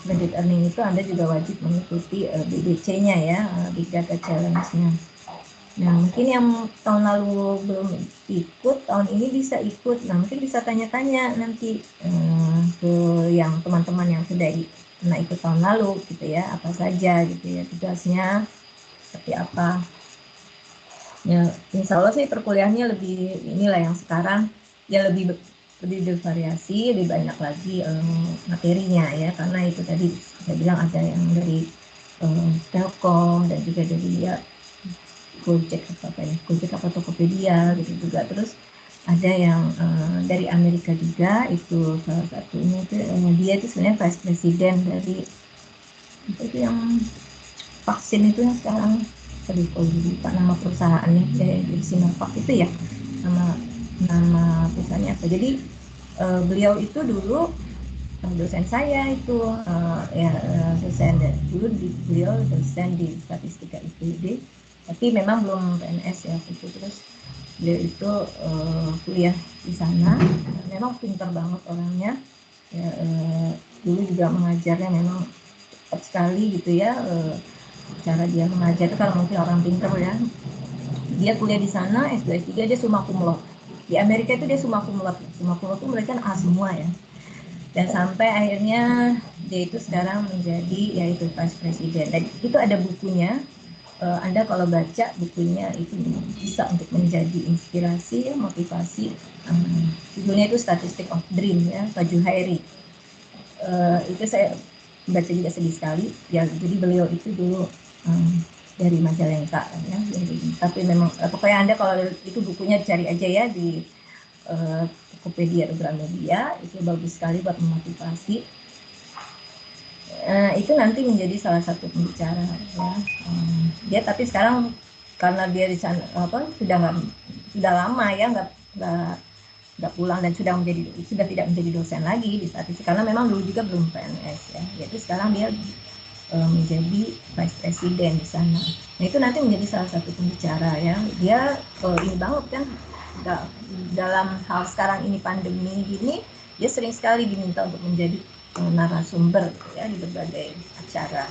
credit earning itu Anda juga wajib mengikuti BDC-nya ya, Big Data Challenge-nya. Nah, mungkin yang tahun lalu belum ikut, tahun ini bisa ikut. Nah, mungkin bisa tanya-tanya nanti ke yang teman-teman yang sudah pernah ikut tahun lalu gitu ya, apa saja gitu ya tugasnya, seperti apa. Ya, insya Allah sih perkuliahannya lebih inilah yang sekarang ya lebih bervariasi, lebih banyak lagi materinya ya, karena itu tadi saya bilang ada yang dari Telkom dan juga dari ya Gojek apa Tokopedia gitu juga. Terus ada yang dari Amerika juga, itu salah satunya itu dia itu sebenarnya vice president dari itu yang vaksin itu yang sekarang lupa nama perusahaannya, dari Sinovac itu ya, nama perusahaannya apa. Jadi beliau itu dulu dosen saya itu dosen dulu beliau dosen di statistika IPB, tapi memang belum PNS ya itu. Terus beliau itu kuliah di sana, memang pintar banget orangnya ya, dulu juga mengajarnya memang cepat sekali gitu ya, cara dia mengajar itu kalau mungkin orang pintar ya. Dia kuliah di sana S2 S3 dia summa cum laude. Di Amerika itu dia summa cum laude. Summa cum laude itu mereka A semua ya. Dan sampai akhirnya dia itu sekarang menjadi yaitu vice president. Dan itu ada bukunya. Anda kalau baca bukunya itu bisa untuk menjadi inspirasi, motivasi. Judulnya itu Statistic of Dream ya, Pak Juhairi. Itu saya baca juga sedih sekali. Ya, jadi beliau itu dulu dari Majalengka ya. Tapi memang pokoknya Anda kalau itu bukunya cari aja ya di Tokopedia atau Gramedia, itu bagus sekali buat memotivasi. Itu nanti menjadi salah satu pembicara ya. Dia tapi sekarang karena dia di sana sudah lama ya nggak pulang dan sudah tidak menjadi dosen lagi di statistik, karena memang dulu juga belum PNS ya. Jadi sekarang dia menjadi vice president di sana. Nah, itu nanti menjadi salah satu pembicara ya. Dia ini banget kan dalam hal sekarang ini pandemi gini, dia sering sekali diminta untuk menjadi narasumber ya di berbagai acara.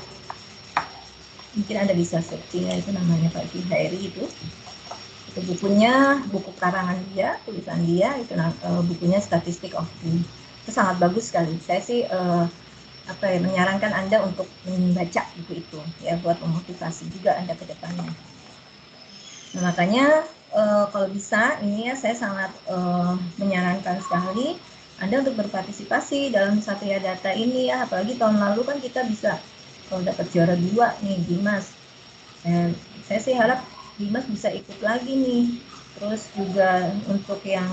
Mungkin Anda bisa searching ya, itu namanya Pak Juhairi itu bukunya, buku karangan dia, tulisan dia itu bukunya Statistic of Dream. Itu sangat bagus sekali. Saya sih menyarankan Anda untuk membaca buku itu ya, buat memotivasi juga Anda ke depannya. Nah, makanya kalau bisa ini ya saya sangat menyarankan sekali Anda untuk berpartisipasi dalam Satria Data ini ya, apalagi tahun lalu kan kita bisa kalau dapat juara 2 nih Dimas. Saya sih harap Dimas bisa ikut lagi nih. Terus juga untuk yang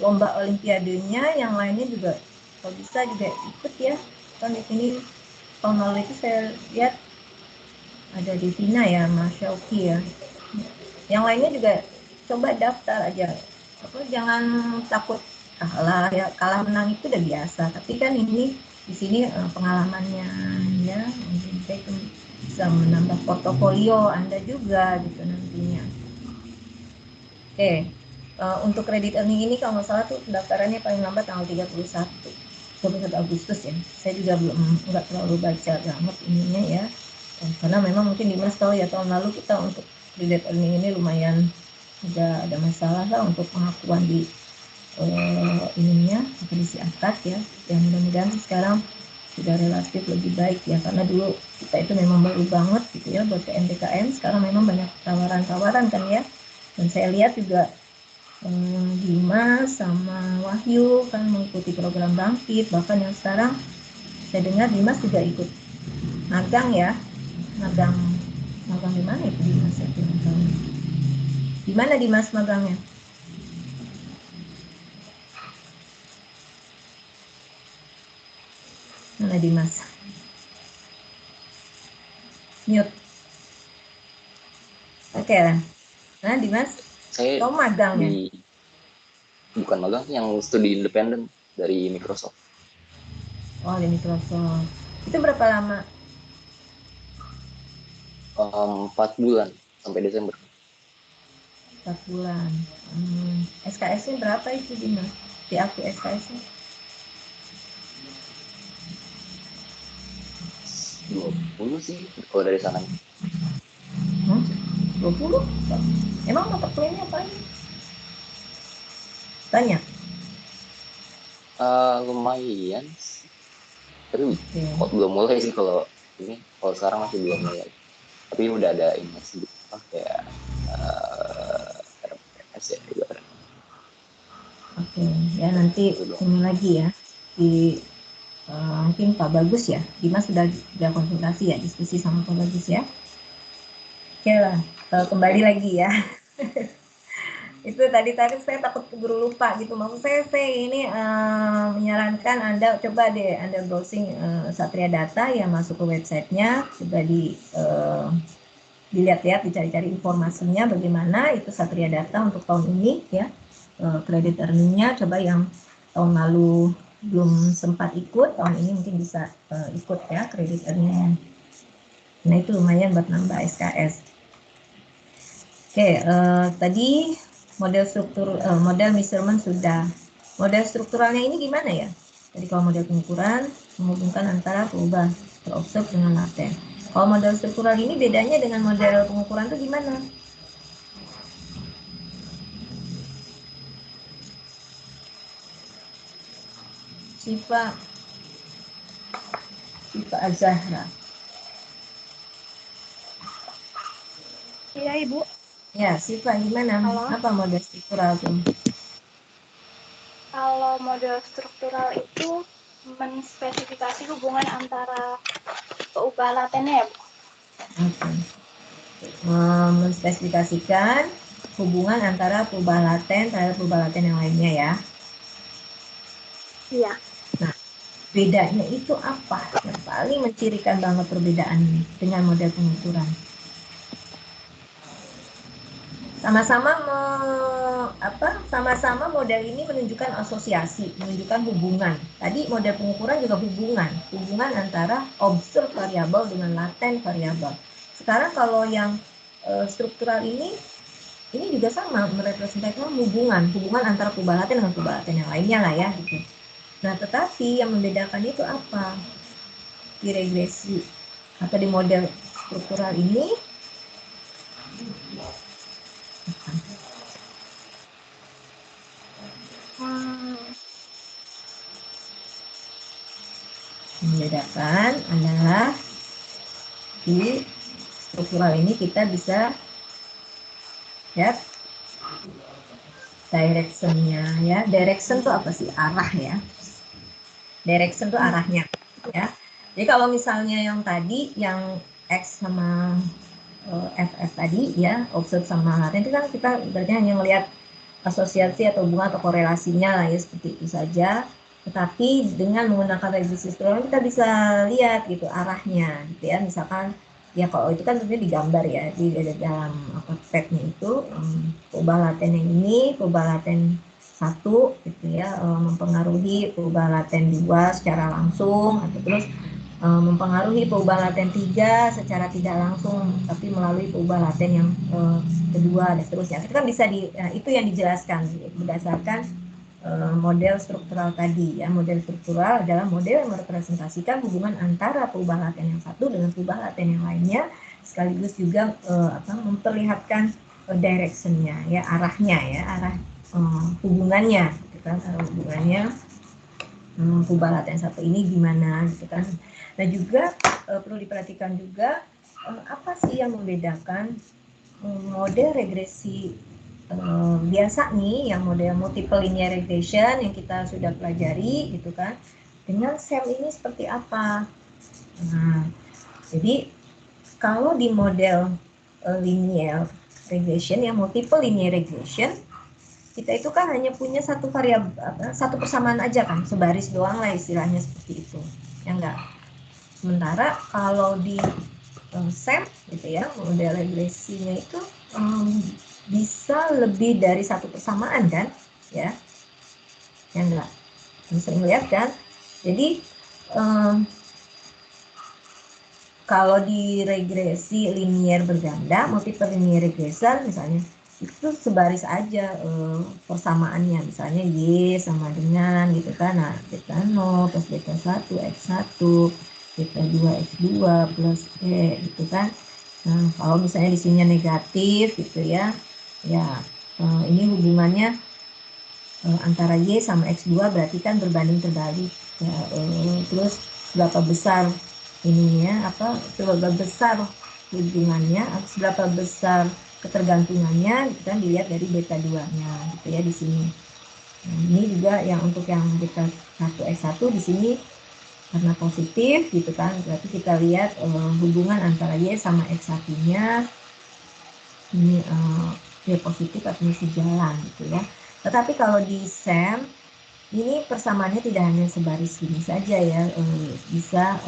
lomba olimpiadenya yang lainnya juga kalau bisa juga ikut ya. Kan di sini tahun lalu itu saya lihat ada Devina ya, Mas Syauki ya. Yang lainnya juga coba daftar aja. Jangan takut kalah ya, kalah menang itu udah biasa. Tapi kan ini di sini pengalamannya ya, mungkin saya bisa menambah portofolio Anda juga gitu nantinya. Oke, untuk kredit earning ini kalau nggak salah tuh pendaftarannya paling lambat tanggal 31 Agustus ya. Saya juga nggak terlalu baca banget ininya ya, karena memang mungkin Dimas tahu ya tahun lalu kita untuk kredit earning ini lumayan ada masalah lah untuk pengakuan di ininya kondisi akad ya. Yang mudah-mudahan sekarang sudah relatif lebih baik ya, karena dulu kita itu memang baru banget gitu ya buat PMDKM. Sekarang memang banyak tawaran-tawaran kan ya, dan saya lihat juga Dimas sama Wahyu kan mengikuti program Bangkit, bahkan yang sekarang saya dengar Dimas juga ikut magang ya, magang di mana itu Dimas ya, di mana Dimas magangnya? Mana Dimas? Mute. Oke lah. Nah Dimas, Saya kamu magang ya? bukan magang, yang studi independen dari Microsoft. Oh, di Microsoft. Itu berapa lama? 4 bulan sampai Desember. 4 bulan. SKS-nya berapa itu Dimas? Diakui SKS-nya? 20 sih kalau dari sana. 20? Emang mata kuliahnya apa aja? Banyak? Lumayan sih. Tapi Oke. kok belum mulai sih kalau ini. Kalau sekarang masih belum mulai. Tapi udah ada ini sedikit kayak RPS ya ibarat. Oke, ya nanti ini lagi ya di mungkin Pak Bagus ya. Dimas sudah konsultasi ya, diskusi sama Pak Bagus ya. Oke lah, kembali lagi ya. Itu tadi saya takut keburu lupa gitu. Maksud saya ini menyarankan Anda coba deh Anda browsing Satria Data yang masuk ke websitenya, coba dilihat-lihat, dicari-cari informasinya bagaimana itu Satria Data untuk tahun ini ya. Kredit earningnya coba yang tahun lalu belum sempat ikut, tahun ini mungkin bisa ikut ya kredit earningnya. Nah itu lumayan buat nambah SKS. Oke, tadi model measurement sudah. Model strukturalnya ini gimana ya? Jadi kalau model pengukuran menghubungkan antara perubahan terobserv dengan laten. Kalau model struktural ini bedanya dengan model pengukuran itu gimana? Siva Azahra. Iya, Ibu. Ya, Siva gimana? Halo. Apa model struktural tuh? Kalau model struktural itu menspesifikasi hubungan antara perubahan latennya ya, Bu? Oke. Menspesifikasikan hubungan antara perubahan laten terhadap perubahan laten yang lainnya ya. Iya. Nah, bedanya itu apa? Yang paling mencirikan banget perbedaan ini dengan model pengukuran. Sama-sama model ini menunjukkan asosiasi, menunjukkan hubungan. Tadi model pengukuran juga hubungan antara observed variabel dengan latent variabel. Sekarang kalau yang struktural ini juga sama merepresentasikan hubungan antara perubahan laten dengan perubahan laten yang lainnya lah ya gitu. Nah, tetapi yang membedakan itu apa? Di regresi atau di model struktural ini membedakan adalah di struktural ini kita bisa lihat directionnya ya. Direction itu apa sih? Arah ya. Direction itu arahnya ya. Jadi kalau misalnya yang tadi yang X sama FF tadi ya, observe sama laten itu kan kita berarti hanya melihat asosiasi atau hubungan atau korelasinya lah ya, seperti itu saja. Tetapi dengan menggunakan regresi struktural kita bisa lihat gitu arahnya gitu ya. Misalkan ya kalau itu kan tentunya digambar ya di dalam tabnya itu perubahan laten yang ini, perubahan laten 1 gitu ya, mempengaruhi perubahan laten 2 secara langsung, atau terus mempengaruhi perubahan laten 3 secara tidak langsung tapi melalui perubahan laten yang kedua dan seterusnya. Itu kan bisa itu yang dijelaskan berdasarkan model struktural tadi ya. Model struktural adalah model yang merepresentasikan hubungan antara perubahan laten yang satu dengan perubahan laten yang lainnya, sekaligus juga memperlihatkan directionnya ya, arahnya ya, arah hubungannya gitu kan, hubungannya perubahan laten satu ini gimana gitu kan. Nah juga perlu diperhatikan juga apa sih yang membedakan model regresi biasa nih, yang model multiple linear regression yang kita sudah pelajari gitu kan, dengan SEM ini seperti apa. Nah, jadi kalau di model linear regression, yang multiple linear regression, kita itu kan hanya punya satu variabel, satu persamaan aja kan, sebaris doang lah istilahnya seperti itu, ya enggak. Sementara kalau di SEM gitu ya, model regresinya itu bisa lebih dari satu persamaan kan, ya enggak, bisa melihat kan. Jadi kalau di regresi linier berganda, multiple linear regression misalnya, itu sebaris aja persamaannya, misalnya Y sama dengan gitu kan, nah beta 0 plus beta 1 X1 beta 2 X2 plus E gitu kan. Nah kalau misalnya di sini negatif gitu ya, ya ini hubungannya antara Y sama X2 berarti kan berbanding terbalik ya, terus berapa besar ininya seberapa besar hubungannya, seberapa besar ketergantungannya kan dilihat dari beta 2-nya gitu ya di sini. Nah, ini juga yang untuk yang beta 1 X1 di sini karena positif gitu kan, berarti kita lihat hubungan antara Y sama X1-nya ini Y positif atau sejalan gitu ya. Tetapi kalau di SEM ini persamaannya tidak hanya sebaris gini saja ya, bisa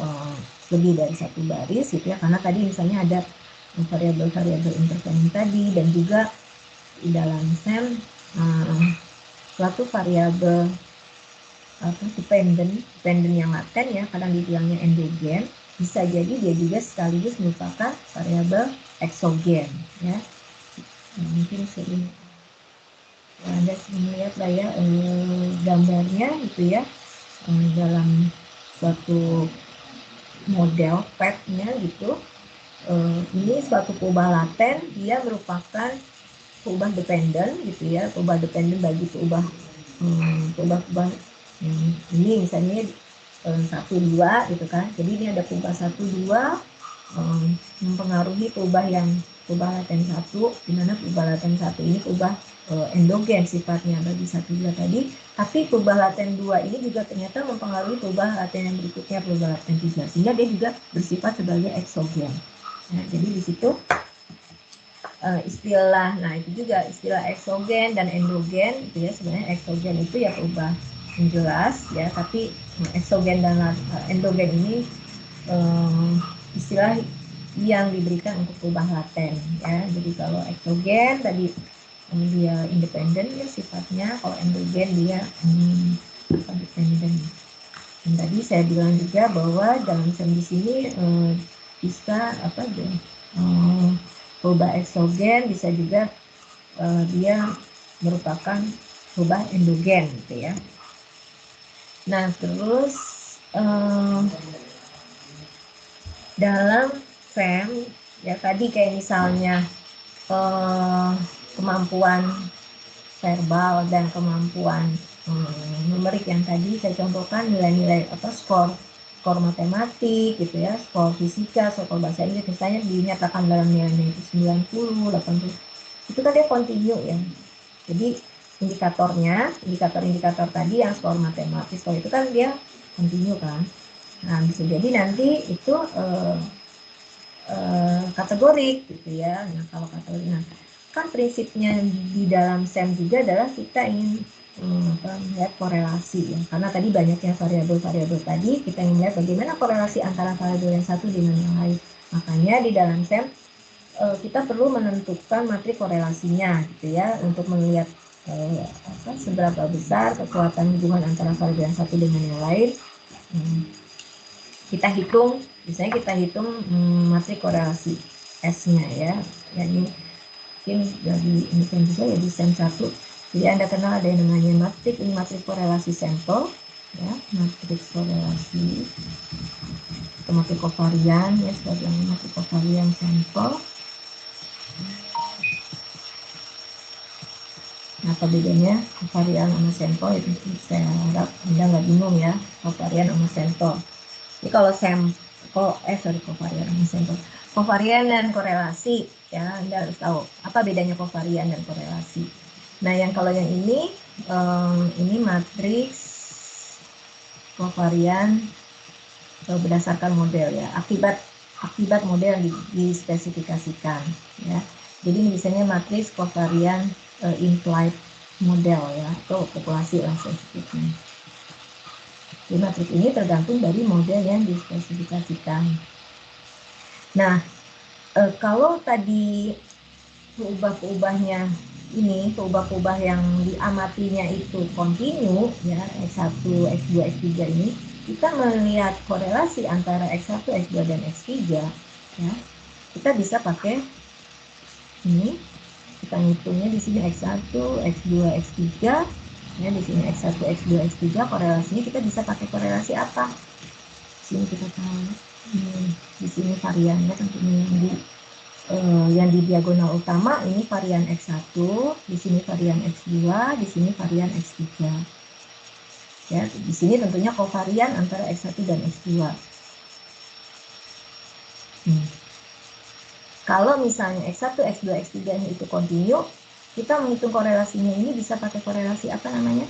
lebih dari satu baris gitu ya, karena tadi misalnya ada variabel-variabel intervening tadi, dan juga di dalam SEM suatu variabel dependent yang laten ya, kadang dibilangnya endogen, bisa jadi dia juga sekaligus merupakan variabel eksogen ya. Mungkin sering Anda melihat lah ya gambarnya gitu ya, dalam suatu model PET-nya gitu. Ini suatu peubah laten, dia merupakan peubah dependen gitu ya, peubah dependen bagi peubah ini misalnya 1, 2 gitu kan. Jadi ini ada peubah 1, 2 mempengaruhi peubah laten 1, di mana peubah laten 1 ini peubah endogen sifatnya bagi 1, 2 tadi, tapi peubah laten 2 ini juga ternyata mempengaruhi peubah laten yang berikutnya, peubah laten 3, sehingga dia juga bersifat sebagai eksogen. Nah, jadi di situ istilah eksogen dan endogen itu ya, sebenarnya eksogen itu ya peubah yang jelas ya, tapi eksogen dan endogen ini istilah yang diberikan untuk peubah laten ya. Jadi kalau eksogen tadi dia independen ya sifatnya, kalau endogen dia dependen. Dan tadi saya bilang juga bahwa dalam SEM di sini bisa peubah eksogen bisa juga dia merupakan peubah endogen gitu ya. Nah terus dalam SEM ya tadi kayak misalnya kemampuan verbal dan kemampuan numerik yang tadi saya contohkan, nilai-nilai skor matematik gitu ya, skor fisika, skor bahasa Inggris misalnya dinyatakan dalam nilai-nilai itu 90, 80, itu kan dia kontinu ya. Jadi indikator tadi yang skor matematis, kalau itu kan dia kontinu kan. Nah bisa jadi nanti itu kategorik gitu ya. Nah kalau kategorik, kan prinsipnya di dalam SEM juga adalah kita ingin melihat korelasi ya, karena tadi banyaknya variabel-variabel tadi, kita ingin melihat bagaimana korelasi antara variabel yang satu dengan yang lain. Makanya di dalam SEM kita perlu menentukan matrik korelasinya gitu ya, untuk melihat seberapa besar kekuatan hubungan antara variabel yang satu dengan yang lain. Kita hitung, misalnya kita hitung matrik korelasi S-nya ya. Ini mungkin dari ini kan juga ya di SEM 1. Jadi Anda kenal ada yang namanya matrik korelasi sampel ya, matrik korelasi atau matrik kovarian ya, sebagai matrik kovarian sampel. Nah, apa bedanya kovarian sama sampel itu saya harap Anda nggak bingung ya, kovarian sama sampel. Jadi kalau kovarian sama sampel. Kovarian dan korelasi ya, Anda harus tahu apa bedanya kovarian dan korelasi. Nah, kalau yang ini matriks kovarian berdasarkan model ya, akibat model yang dispesifikasikan ya. Jadi misalnya matriks kovarian implied model ya, atau populasi lah saya sebutnya. Jadi matriks ini tergantung dari model yang dispesifikasikan. Nah, kalau tadi peubah-peubahnya ini, peubah-peubah yang diamatinya itu kontinu ya, X1, X2, X3 ini, kita melihat korelasi antara X1, X2, dan X3, ya, kita bisa pakai ini, kita ngitungnya di sini X1, X2, X3, ya, di sini X1, X2, X3, korelasinya kita bisa pakai korelasi apa? Di sini kita tahu, di sini variannya tentunya yang di diagonal utama ini varian X1, di sini varian X2, di sini varian X3. Ya, di sini tentunya kovarian antara X1 dan X2. Kalau misalnya X1, X2, X3 itu kontinu, kita menghitung korelasinya ini bisa pakai korelasi apa namanya?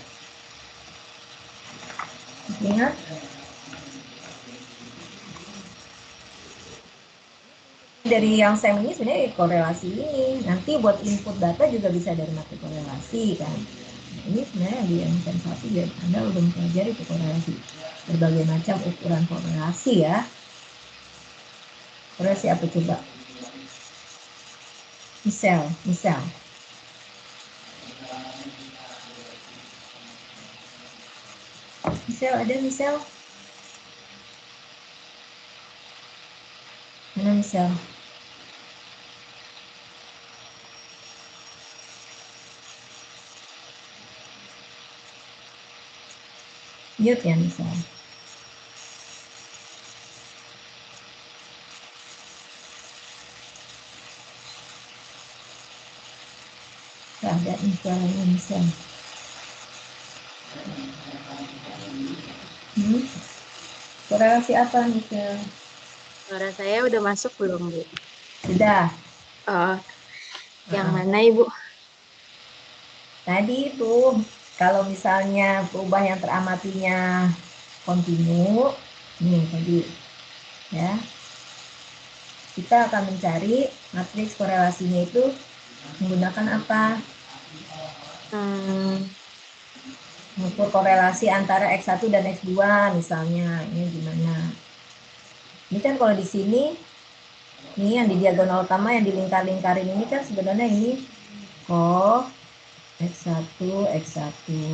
Ingat? Dari yang SEM ini sebenarnya korelasi ini. Nanti buat input data juga bisa dari mata korelasi kan. Nah, ini sebenarnya di yang SEM 1 ya, Anda udah mempelajari itu korelasi. Berbagai macam ukuran korelasi ya. Korelasi apa coba? Misal. Ada misal? Mana misal? Mute ya misal. Gak ada misalnya misal. Korelasi apa misal? Suara saya udah masuk belum, Bu? Sudah. Oh, yang mana, Ibu? Tadi itu, kalau misalnya perubahan yang teramatinya kontinu, nih tadi, ya, kita akan mencari matriks korelasinya itu menggunakan apa? Mengukur korelasi antara X1 dan X2 misalnya, ini gimana? Ini kan kalau di sini, ini yang di diagonal utama yang di lingkar-lingkarin ini kan sebenarnya ini X1,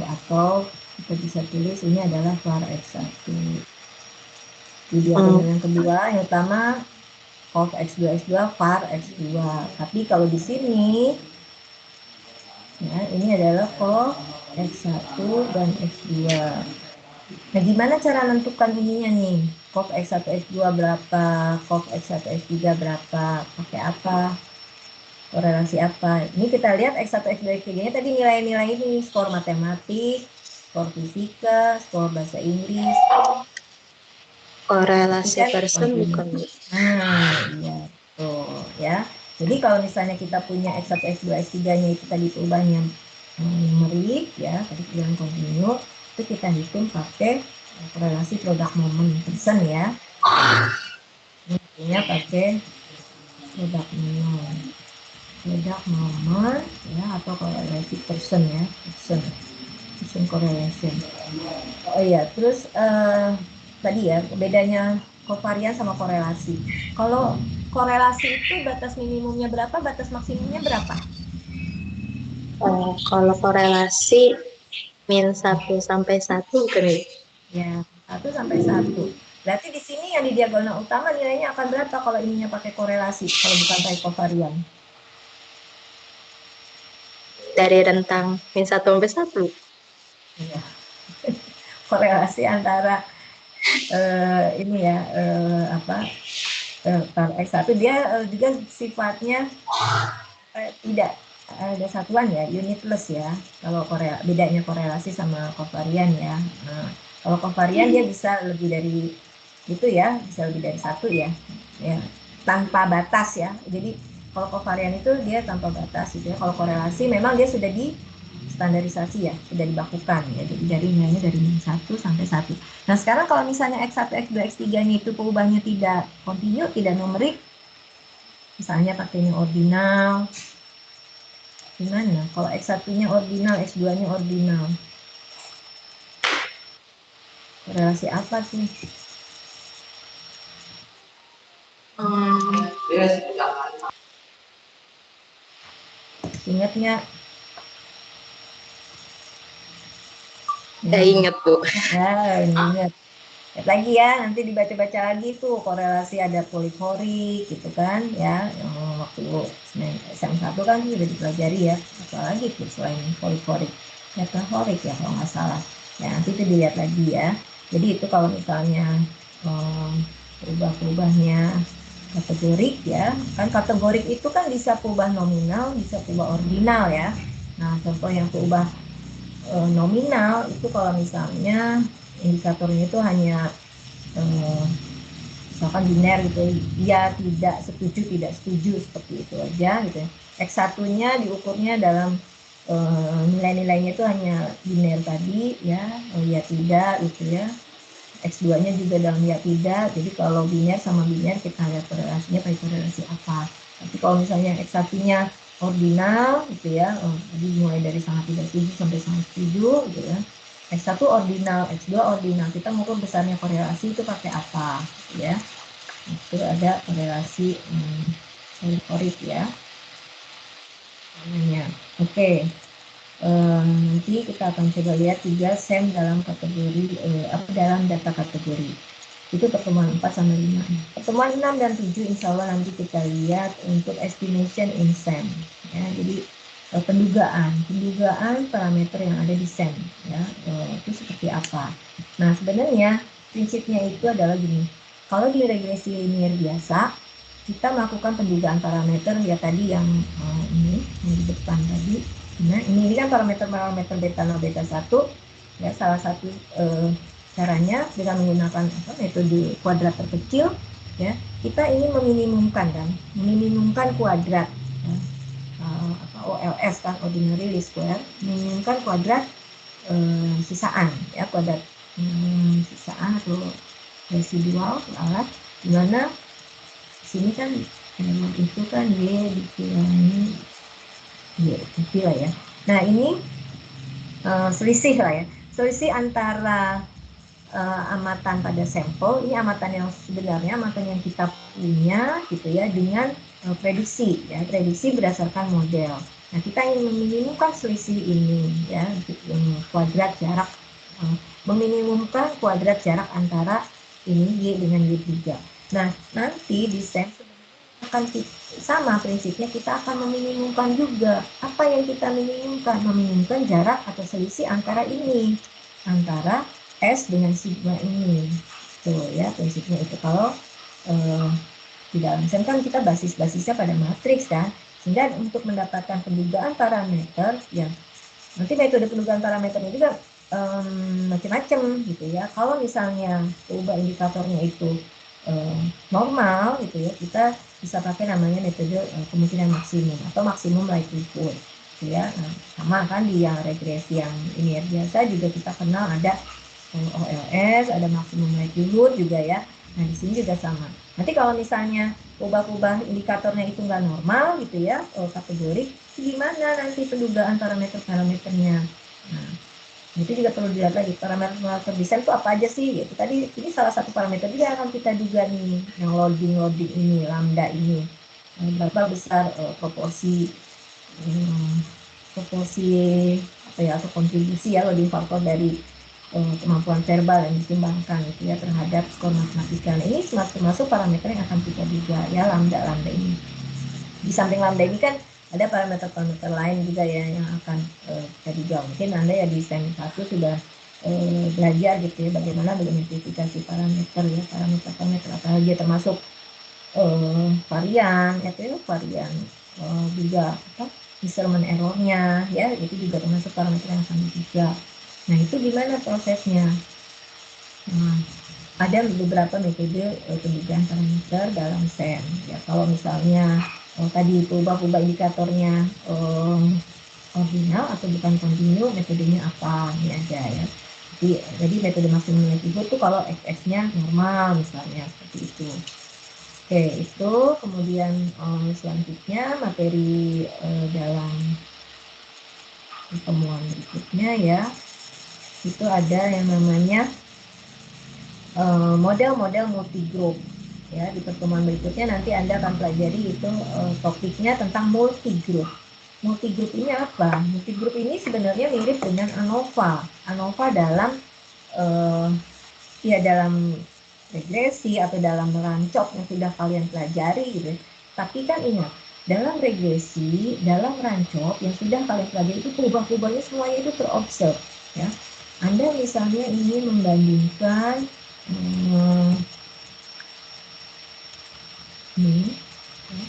atau kita bisa tulis ini adalah var X1. Di diagonal yang kedua, yang utama cos X2, var X2. Tapi kalau di sini, ya, ini adalah cos X1 dan X2. Nah, gimana cara menentukan ininya nih? Cos X1, X2 berapa? Cos X1, X3 berapa? Pakai apa? Korelasi apa? Ini kita lihat X1, X2, X3-nya tadi nilai-nilai ini, skor matematik, skor fisika, skor bahasa Inggris. Korelasi Kan person bukan, Bu? iya, tuh ya. Jadi kalau misalnya kita punya X1, X2, X3-nya itu tadi perubahannya numerik ya, tadi yang kontinu, itu kita hitung pakai korelasi produk moment person ya. Ini pakai produk moment ya, atau korelasi person ya, person correlation. Oh iya, terus tadi ya bedanya kovarian sama korelasi. Kalau korelasi itu batas minimumnya berapa, batas maksimumnya berapa? Kalau korelasi min 1 sampai 1 bukan, Bu? Ya, 1 sampai 1. Berarti di sini yang di diagonal utama nilainya akan berapa kalau ininya pakai korelasi, kalau bukan pakai kovarian? Dari rentang min 1 sampai 1. Iya. Korelasi antara ini ya, X1 dia juga sifatnya tidak ada satuan ya, unitless ya. Kalau bedanya korelasi sama kovarian ya. Nah, kalau kovarian dia bisa lebih dari itu ya, bisa lebih dari satu ya, tanpa batas ya. Jadi kalau kovarian itu dia tanpa batas gitu ya. Kalau korelasi memang dia sudah di standarisasi ya, sudah dibakukan ya. Jadi nilainya dari 1 sampai 1. Nah, sekarang kalau misalnya X1, X2, X3-nya itu perubahannya tidak kontinu, tidak numerik, misalnya pakainya ordinal, gimana? Kalau X1-nya ordinal, X2-nya ordinal. Korelasi apa sih? Ingat nggak? Saya ingat, Bu. Ya, ingat. Lihat lagi ya, nanti dibaca-baca lagi tuh korelasi ada poliforik gitu kan ya. Waktu SM1 kan sudah dipelajari ya, apalagi tuh selain poliforik, metaforik ya kalau nggak salah. Ya nanti itu dilihat lagi ya. Jadi itu kalau misalnya perubahan-perubahannya kategorik ya, kan kategorik itu kan bisa perubahan nominal, bisa perubahan ordinal ya. Nah contoh yang perubahan nominal itu kalau misalnya indikatornya itu hanya misalkan biner gitu, ya tidak setuju seperti itu aja gitu ya. X1-nya diukurnya dalam nilai-nilainya itu hanya biner tadi ya, ya tidak gitu ya. X2-nya juga dalam ya tidak. Jadi kalau biner sama biner kita lihat korelasinya pakai korelasi apa. Tapi kalau misalnya X1-nya ordinal gitu ya, jadi mulai dari sangat tidak setuju sampai sangat setuju gitu ya. X1 ordinal, X2 ordinal, kita mengukur besarnya korelasi itu pakai apa gitu ya. Itu ada korelasi poliforik ya namanya. Oke. Nanti kita akan coba lihat 3 SEM dalam kategori dalam data kategori. Itu pertemuan 4 sampai 5. Pertemuan 6 dan 7 insya Allah nanti kita lihat untuk estimation in SEM ya. Jadi pendugaan parameter yang ada di SEM ya, itu seperti apa. Nah sebenarnya prinsipnya itu adalah gini, kalau di regresi linear biasa kita melakukan pendugaan parameter ya tadi yang ini yang di depan tadi. Nah ini kan parameter beta 0 beta 1 ya, salah satu caranya dengan menggunakan metode kuadrat terkecil ya, kita ingin meminimumkan kuadrat ya. OLS kan, ordinary least square, meminimumkan kuadrat sisaan ya, kuadrat sisaan atau residual alat, dimana sini kan itu kan Y dikurangi Y itu lah ya. Nah ini selisih lah ya, selisih antara amatan pada sampel, ini amatan yang sebenarnya, amatan yang kita punya gitu ya, dengan prediksi ya, prediksi berdasarkan model. Nah kita ingin meminimumkan selisih ini ya, kuadrat jarak, meminimumkan kuadrat jarak antara ini Y dengan Y3. Nah nanti di SEM akan sama prinsipnya, kita akan meminimumkan juga. Apa yang kita minimumkan? Meminimumkan jarak atau selisih antara ini, antara S dengan sigma ini. Tuh ya prinsipnya itu. Kalau di dalam SEM kan kita basisnya pada matriks kan, sehingga untuk mendapatkan pendugaan parameter ya, nanti metode pendugaan parameternya juga macam-macam gitu ya. Kalau misalnya ubah indikatornya itu normal gitu ya, kita bisa pakai namanya metode kemungkinan maksimum atau maksimum likelihood gitu ya. Nah, sama kan di yang regresi yang linear biasa juga kita kenal ada OLS, ada maksimum likelihood juga ya. Nah di sini juga sama. Nanti kalau misalnya ubah-ubah indikatornya itu nggak normal gitu ya, kategori, gimana nanti pendugaan parameter-parameternya. Nah itu juga perlu dilihat lagi, parameter desain itu apa aja sih gitu. Tadi ini salah satu parameter juga akan kita duga nih, yang loading ini, lambda ini, berapa besar proporsi apa ya, atau kontribusi ya, loading faktor dari kemampuan verbal yang ditimbangkan itu ya terhadap skor matematika. Nah, ini termasuk parameter yang akan kita duga ya, lambda ini. Di samping lambda ini kan ada parameter-parameter lain juga ya yang akan kita duga. Mungkin Anda ya di SEM 1 sudah belajar gitu ya bagaimana mengidentifikasi parameter ya, parameter apalagi termasuk varian itu ya, varian juga apa, measurement errornya ya, itu juga termasuk parameter yang akan diduga. Nah itu gimana prosesnya? Nah, ada beberapa metode pendugaan parameter dalam SEM ya. Kalau misalnya tadi ubah indikatornya ordinal atau bukan kontinu, metodenya apa? Ini ada ya. Jadi metode maksimum likelihood itu kalau x-nya normal misalnya seperti itu. Oke, itu kemudian selanjutnya materi dalam pertemuan berikutnya ya, itu ada yang namanya model-model multigroup ya. Di pertemuan berikutnya nanti Anda akan pelajari itu topiknya tentang multigroup. Multigroup ini apa? Multigroup ini sebenarnya mirip dengan ANOVA dalam ya dalam regresi atau dalam merancok yang sudah kalian pelajari gitu. Tapi kan ingat, dalam regresi, dalam rancok yang sudah kalian pelajari itu perubahan-perubahannya semuanya itu terobserve ya. Anda misalnya ingin membandingkan ini ya.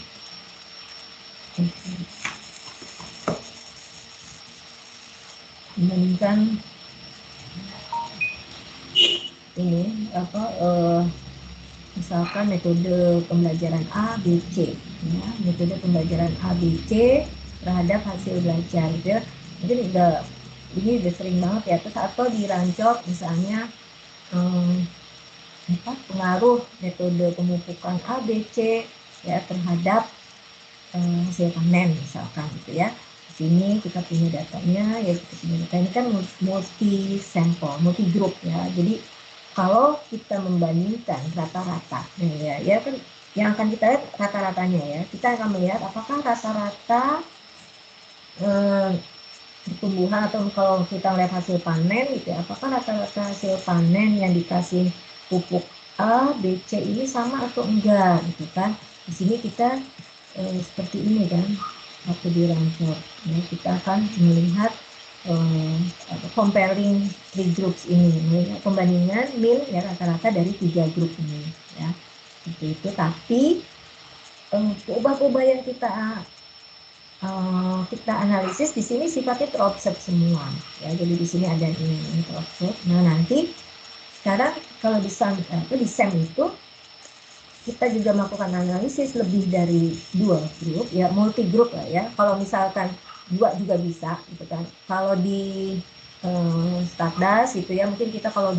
Membandingkan ini misalkan metode pembelajaran A, B, C ya, metode pembelajaran A, B, C terhadap hasil belajar gitu ya. Mungkin ini udah sering banget ya. Terus atau dirancok misalnya pengaruh metode pemupukan A, B, C ya terhadap hasil panen misalkan gitu ya. Di sini kita punya datanya, ya kita punya data ini kan multi sampel, multi group ya. Jadi kalau kita membandingkan rata-rata, ya kan yang akan kita lihat rata-ratanya ya. Kita akan melihat apakah rata-rata pertumbuhan atau kalau kita lihat hasil panen gitu ya, apakah rata-rata hasil panen yang dikasih pupuk A, B, C ini sama atau enggak gitu kan. Di sini kita seperti ini kan, waktu dirancok ya, kita akan melihat comparing three groups ini, melihat pembandingan mean ya rata-rata dari 3 grup ini ya, seperti itu. Tapi perubahan-perubahan yang kita analisis di sini sifatnya terobserve semua ya. Jadi di sini ada ini terobserve. Nah nanti sekarang kalau di SEM itu kita juga melakukan analisis lebih dari 2 grup ya, multi grup lah ya. Kalau misalkan 2 juga bisa gitu kan. Kalau di Stardas gitu ya, mungkin kita kalau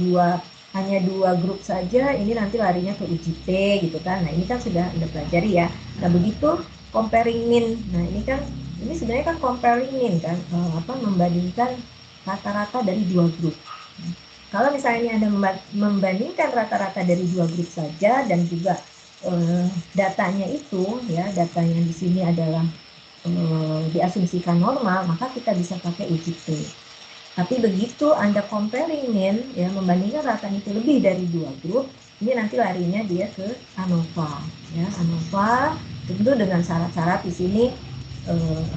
hanya 2 grup saja, ini nanti larinya ke UJT gitu kan. Nah ini kan sudah pelajari ya. Nah begitu comparing mean. Nah ini sebenarnya kan comparing mean kan, membandingkan rata-rata dari 2 grup. Kalau misalnya ini Anda membandingkan rata-rata dari 2 grup saja dan juga datanya itu ya, datanya di sini adalah diasumsikan normal, maka kita bisa pakai UJT. Tapi begitu Anda comparing mean ya, membandingkan rata itu lebih dari 2 grup, ini nanti larinya dia ke ANOVA ya. ANOVA tentu dengan syarat-syarat di sini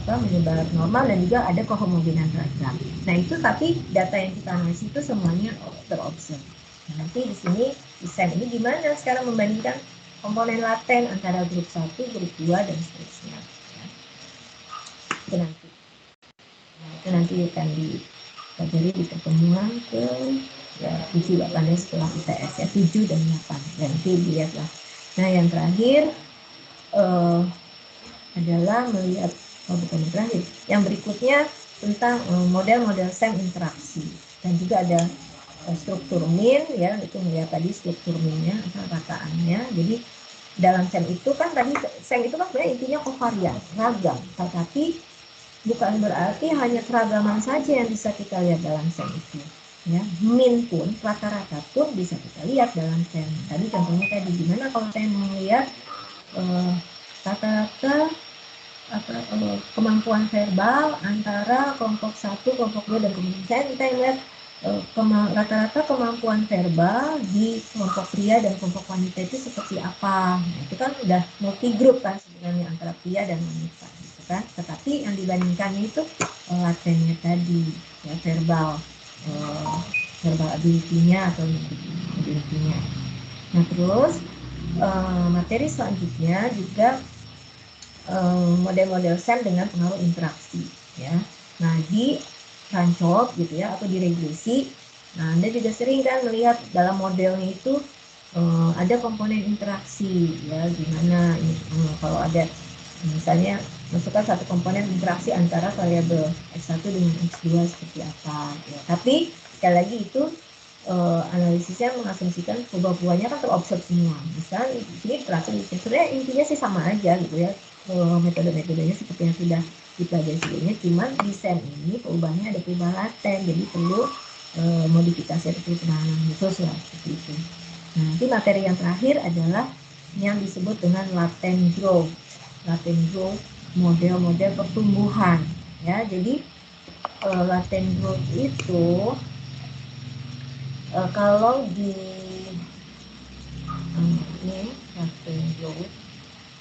menyebar normal dan juga ada kehomogenan ragam. Nah itu tapi data yang kita analisis itu semuanya terobserve. Nah, nanti di sini di SEM ini gimana sekarang membandingkan komponen laten antara grup 1, grup 2 dan seterusnya. Ya. Itu nanti. Nah, itu nanti akan dipelajari di pertemuan ke 7 8 setelah ITS ya, 7 dan 8. Nanti dilihatlah. Nah yang terakhir adalah melihat bukan yang terakhir. Yang berikutnya tentang model-model SEM interaksi dan juga ada struktur mean ya, itu melihat tadi struktur mean-nya, rataannya. Jadi dalam SEM itu kan tadi SEM itu kan sebenarnya intinya kovarian, ragam, tetapi bukan berarti hanya keragaman saja yang bisa kita lihat dalam SEM itu. Ya, mean pun, rata-rata pun bisa kita lihat dalam SEM. Tadi contohnya tadi gimana kalau saya mau lihat rata-rata kemampuan verbal antara kelompok 1, kelompok 2 dan kemudian kita lihat rata-rata kemampuan verbal di kelompok pria dan kelompok wanita itu seperti apa. Nah, itu kan udah multi group kan sebenarnya antara pria dan wanita gitu kan. Tetapi yang dibandingkannya itu latennya tadi ya, verbal ability-nya atau ability-nya. Nah terus materi selanjutnya juga model-model SEM dengan pengaruh interaksi ya. Nah di rancok gitu ya atau di regresi, nah Anda juga sering kan melihat dalam modelnya itu ada komponen interaksi ya, gimana kalau ada misalnya masukkan satu komponen interaksi antara variabel X1 dengan X2 seperti apa ya. Tapi sekali lagi itu analisisnya mengasumsikan perubahan-perubahannya kan terobserve semua. Misalnya ini interaksi, sebenarnya intinya sih sama aja gitu ya. Metode-metodenya seperti yang sudah dipelajari sebelumnya, cuman di SEM ini perubahannya ada perubahan laten, jadi perlu modifikasi atau penanganan khusus lah seperti itu. Nah, nanti materi yang terakhir adalah yang disebut dengan latent growth. Latent growth, model-model pertumbuhan ya. Jadi latent growth itu Kalau di ini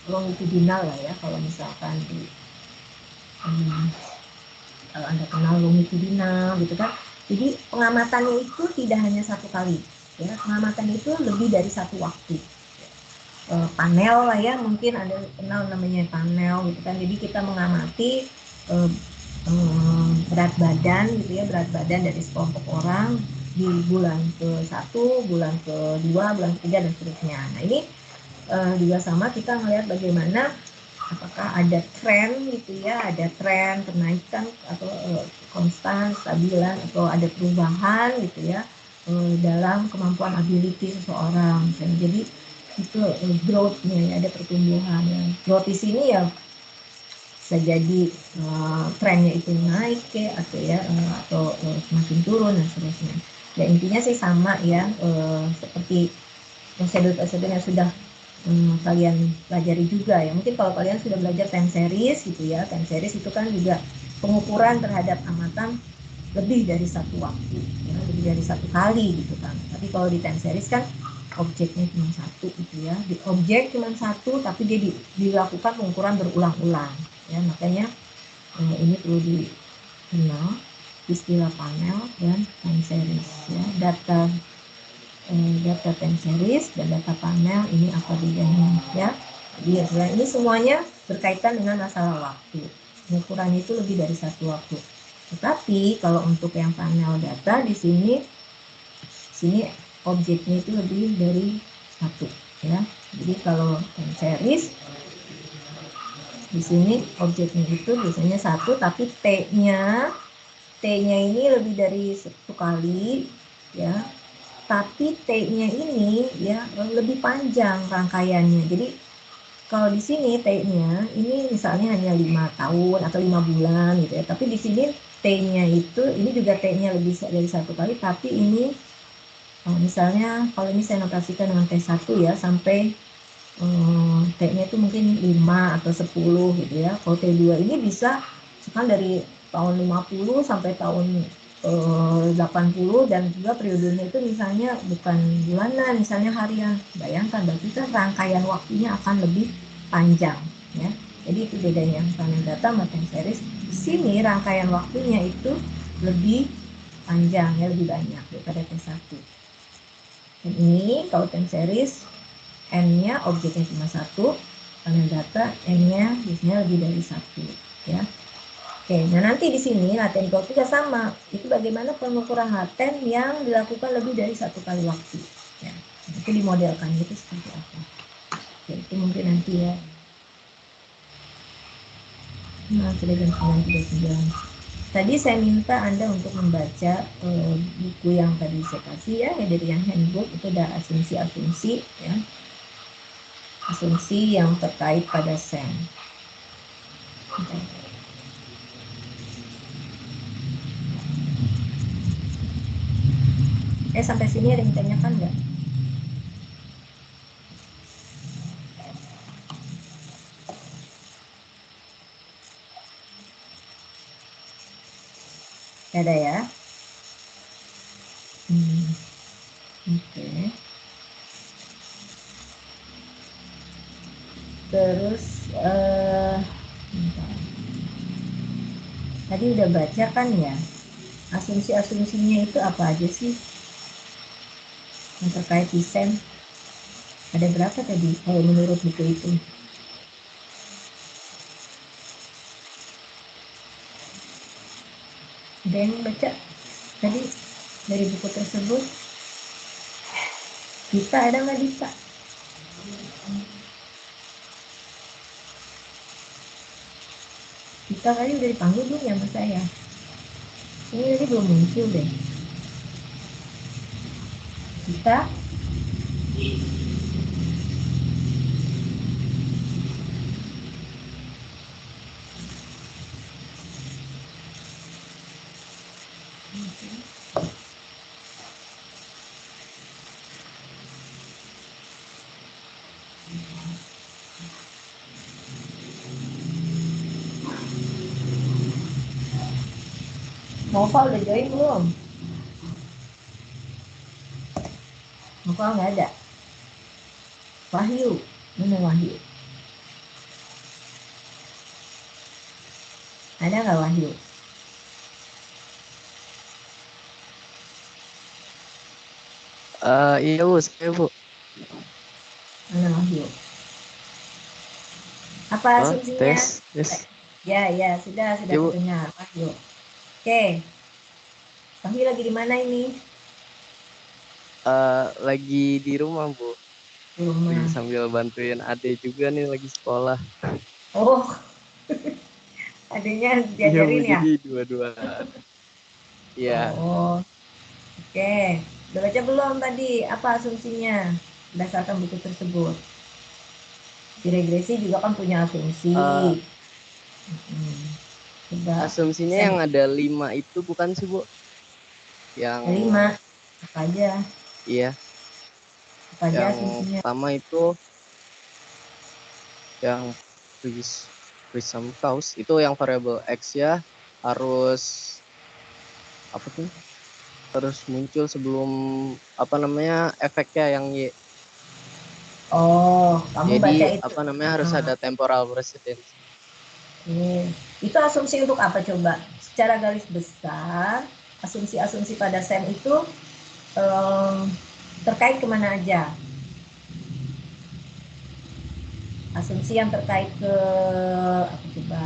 longitudinal lah ya, kalau misalkan di kalau Anda kenal longitudinal gitu kan. Jadi pengamatannya itu tidak hanya satu kali, ya. Pengamatan itu lebih dari satu waktu. Panel lah ya, mungkin Anda kenal namanya panel gitu kan. Jadi kita mengamati berat badan gitu ya, berat badan dari sekelompok orang di bulan ke-1, bulan ke-2, bulan ke-3 dan seterusnya. Nah, ini juga sama, kita melihat bagaimana apakah ada tren gitu ya, ada tren kenaikan atau konstan, stabilan, atau ada perubahan gitu ya dalam kemampuan ability seseorang. Jadi itu growth-nya ya, ada pertumbuhan. Growth di sini ya bisa jadi trennya itu naik ya, atau ya atau semakin turun dan seterusnya. Ya intinya sih sama ya, seperti prosedur-prosedur yang sudah kalian pelajari juga ya. Mungkin kalau kalian sudah belajar time series gitu ya, time series itu kan juga pengukuran terhadap amatan lebih dari satu waktu ya, lebih dari satu kali gitu kan. Tapi kalau di time series kan objeknya cuma satu gitu ya, di objek cuma satu tapi dia dilakukan pengukuran berulang-ulang ya. Makanya ini perlu dikenal istilah panel dan time series ya. Data time series dan data panel ini apa bedanya ya. Jadi ini semuanya berkaitan dengan masalah waktu. Pengukuran itu lebih dari satu waktu. Tetapi kalau untuk yang panel data di sini objeknya itu lebih dari satu ya. Jadi kalau time series di sini objeknya itu biasanya satu, tapi T-nya ini lebih dari satu kali ya. Tapi T-nya ini ya lebih panjang rangkaiannya. Jadi kalau di sini T-nya ini misalnya hanya 5 tahun atau 5 bulan gitu ya. Tapi di sini T-nya itu ini juga T-nya lebih dari satu kali, tapi ini misalnya kalau ini saya notasikan dengan T1 ya, sampai T-nya itu mungkin 5 atau 10 gitu ya. Kalau T2 ini bisa misalkan dari tahun 50 sampai tahun 80, dan juga periodenya itu misalnya bukan bulanan, misalnya harian. Bayangkan berarti kan rangkaian waktunya akan lebih panjang ya. Jadi itu bedanya panel data sama time series. Di sini rangkaian waktunya itu lebih panjang ya, lebih banyak daripada T1. Dan ini kalau time series N-nya objeknya cuma satu, panel data N-nya biasanya lebih dari satu ya. Oke, nah nanti di sini laten growth juga sama. Itu bagaimana pengukuran laten yang dilakukan lebih dari satu kali waktu. Ya, itu dimodelkan itu seperti apa. Oke, itu mungkin nanti ya. Nah, sudah jam 9.39. Tadi saya minta Anda untuk membaca buku yang tadi saya kasih ya, dari yang handbook itu ada asumsi-asumsi ya. Asumsi yang terkait pada SEM. Sampai sini ada yang ditanyakan nggak? Ada ya? Oke. Terus tadi udah baca kan ya, asumsi-asumsinya itu apa aja sih yang terkait desain? Ada berapa tadi kalau menurut buku itu? Ada yang baca tadi dari buku tersebut? Dita, ada nggak Dita? Dita tadi udah dipanggil belum ya sama saya? Ini tadi belum muncul deh. Dita? Nova udah join belum? Novel nggak ada. Wahyu, mana Wahyu? Ada nggak Wahyu? Iya Bu, saya Bu. Mana Wahyu? Apa Oh, asumsinya? tes. Ya, sudah Ya, Bu. terdengar Wahyu. Oke, Wahyu lagi di mana ini? Lagi di rumah Bu. Di rumah. Lagi sambil bantuin ade juga nih lagi sekolah. Oh, adanya Iya Bu, diajarin ya? jadi dua-dua. Iya. Oh, oke. Udah baca belum tadi? Apa asumsinya berdasarkan buku tersebut? Di regresi juga kan punya asumsi. Eh, Coba asumsinya sen yang ada 5 itu bukan sih Bu? Yang 5 apa aja? iya, Apa aja yang asumsinya? pertama itu yang prism cause itu yang variable x ya harus apa tuh? Harus muncul sebelum apa namanya efeknya yang y. Oh, kamu baca Jadi itu. apa namanya harus Ah, ada temporal precedence. oke. Itu asumsi untuk apa coba? Secara garis besar, asumsi-asumsi pada SEM itu em, terkait kemana aja? Asumsi yang terkait ke apa coba?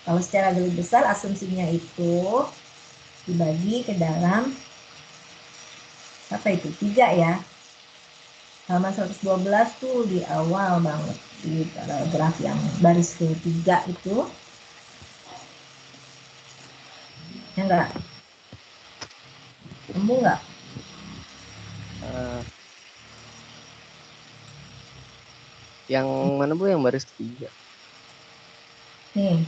Kalau secara garis besar asumsinya itu dibagi ke dalam apa itu? 3 ya. Halaman 112 tuh di awal banget di paragraf yang baris ketiga itu. Ya enggak? Kamu enggak? Eh, yang mana Bu yang baris ketiga? Nih,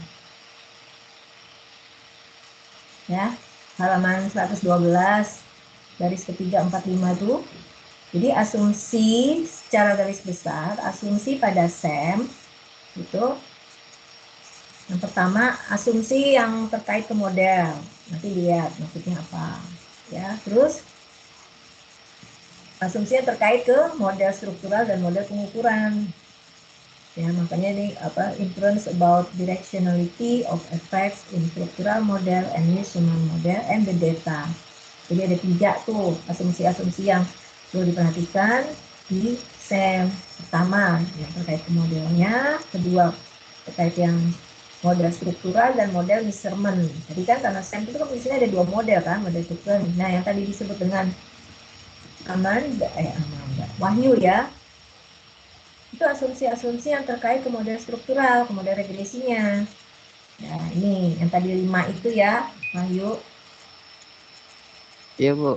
ya. Halaman 112 garis ketiga 45 tuh. Jadi asumsi secara garis besar, asumsi pada SEM itu yang pertama asumsi yang terkait ke model. Nanti lihat maksudnya apa. Ya, terus asumsi yang terkait ke model struktural dan model pengukuran. Ya, makanya ini apa inference about directionality of effects in structural model and measurement model and the data. Jadi ada 3 tuh asumsi-asumsi yang perlu diperhatikan di SEM. Pertama yang terkait ke modelnya, kedua terkait yang model struktural dan model measurement. Jadi kan karena SEM itu kan di sini ada 2 model kan, model struktural. Nah, yang tadi disebut dengan Wahyu ya, itu asumsi-asumsi yang terkait ke model struktural, ke model regresinya. Nah, ini yang tadi 5 itu ya, Wahyu. Iya Bu.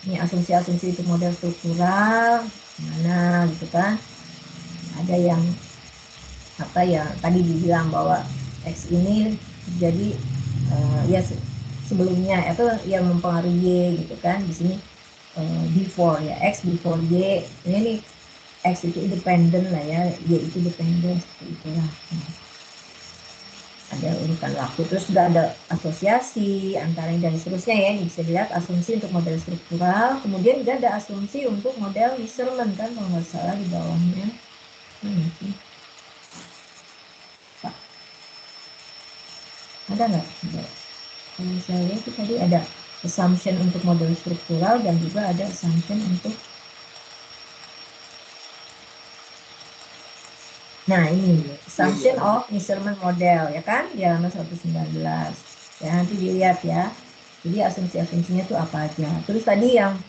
Ini asumsi-asumsi untuk model struktural, mana gitu kan. Ada yang apa ya, tadi dibilang bahwa X ini terjadi ya sebelumnya itu yang mempengaruhi Y gitu kan. Di sini before ya, X before Y. Ini X itu independen lah ya, Y itu dependen seperti itulah. Ada urutan waktu, terus sudah ada asosiasi antara dan seterusnya ya. Ini bisa dilihat asumsi untuk model struktural, kemudian juga ada asumsi untuk model measurement kan kalau nggak salah di bawahnya. Ada nggak? Kalau saya lihat itu tadi ada assumption untuk model struktural dan juga ada assumption untuk nah ini assumption of measurement model ya kan di halaman 119 ya, nanti dilihat ya. Jadi asumsi-asumsinya itu apa aja. Terus tadi yang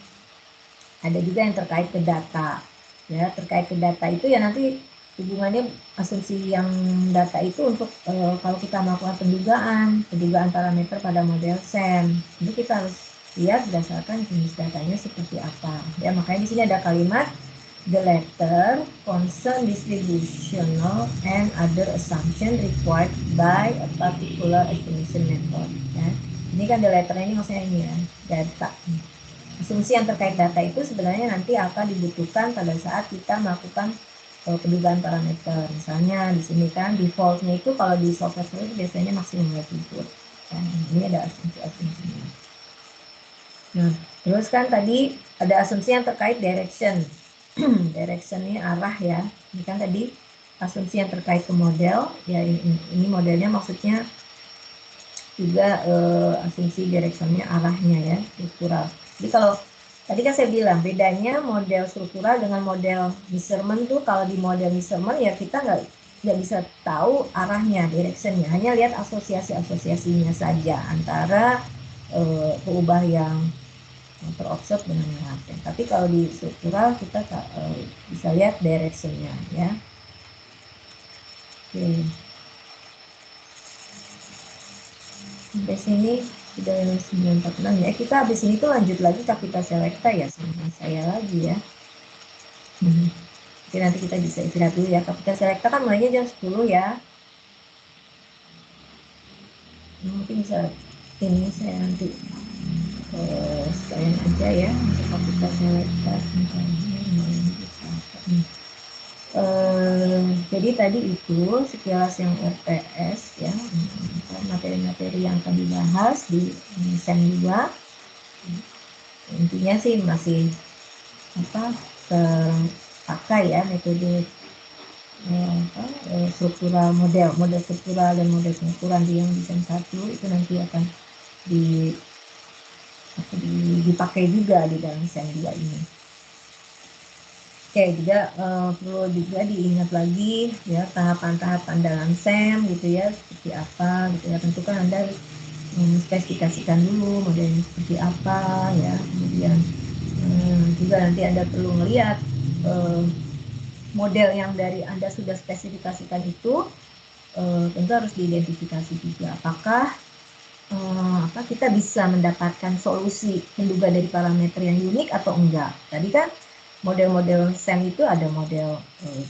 ada juga yang terkait ke data ya, terkait ke data itu ya nanti hubungannya asumsi yang data itu untuk kalau kita melakukan pendugaan parameter pada model SEM. Jadi kita harus lihat berdasarkan jenis datanya seperti apa ya. Makanya di sini ada kalimat the latter concern distributional and other assumption required by a particular estimation method ya. Ini kan the latter ini maksudnya ini ya, data. Asumsi yang terkait data itu sebenarnya nanti akan dibutuhkan pada saat kita melakukan pendugaan parameter. Misalnya di sini kan defaultnya itu kalau di software itu biasanya maksimum likelihood. Dan ini ada asumsi-asumsinya. Nah, terus kan tadi ada asumsi yang terkait direction. Direction ini arah ya. Ini kan tadi asumsi yang terkait ke model. Ya ini modelnya maksudnya juga asumsi directionnya arahnya ya, struktural. Jadi kalau tadi kan saya bilang bedanya model struktural dengan model measurement tuh, kalau di model measurement ya kita nggak bisa tahu arahnya, directionnya, hanya lihat asosiasi-asosiasinya saja antara peubah yang terobserv dengan yang laten. Tapi kalau di struktural kita bisa lihat directionnya ya. Oke. Sampai sini sudah 946 ya. Kita habis ini tuh lanjut lagi Kapita Selecta ya, sama saya lagi ya. Oke, nanti kita bisa istirahat dulu ya. Kapita Selecta kan mulainya jam 10 ya. Mungkin bisa ini saya nanti sekalian aja ya untuk Kapita Selecta. Jadi tadi itu sekilas yang RPS ya, materi-materi yang akan dibahas di SEM 2. Intinya sih masih terpakai ya metode struktural model struktural dan model pengukuran di yang di SEM 1 itu nanti akan dipakai juga di dalam SEM 2 ini. Oke, juga perlu juga diingat lagi ya tahapan-tahapan dalam SEM gitu ya, seperti apa gitu ya. Tentu kan Anda harus spesifikasikan dulu modelnya seperti apa ya. Kemudian juga nanti Anda perlu melihat model yang dari Anda sudah spesifikasikan itu tentu harus diidentifikasi juga. Apakah kita bisa mendapatkan solusi menduga dari parameter yang unik atau enggak. Tadi kan model-model SEM itu ada model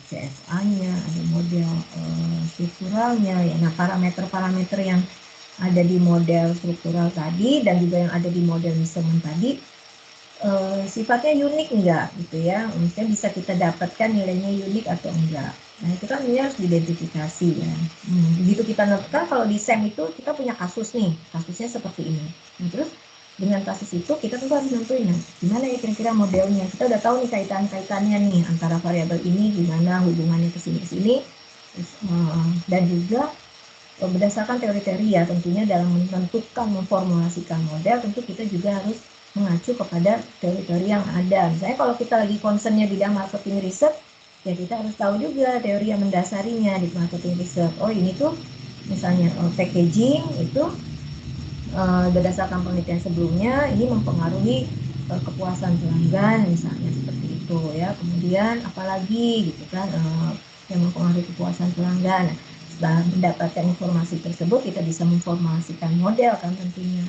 CSA-nya, ada model strukturalnya ya. Nah, parameter-parameter yang ada di model struktural tadi dan juga yang ada di model measurement tadi sifatnya unik enggak gitu ya. Misalnya bisa kita dapatkan nilainya unik atau enggak. Nah, itu kan ini harus diidentifikasi ya. Begitu kita nentukan kalau di SEM itu kita punya kasus nih, kasusnya seperti ini. Nah, terus dengan kasus itu kita tentu harus nentuin gimana ya kira-kira modelnya. Kita udah tahu nih kaitan-kaitannya nih antara variabel ini gimana hubungannya ke sini-sini. Dan juga berdasarkan teori-teori ya tentunya dalam menentukan memformulasikan model tentu kita juga harus mengacu kepada teori-teori yang ada. Misalnya kalau kita lagi concernnya di dalam marketing research ya kita harus tahu juga teori yang mendasarinya di marketing research. Oh ini tuh misalnya packaging itu berdasarkan penelitian sebelumnya ini mempengaruhi kepuasan pelanggan misalnya seperti itu ya. Kemudian apalagi gitu kan yang mempengaruhi kepuasan pelanggan. Setelah mendapatkan informasi tersebut kita bisa memformulasikan model kan tentunya.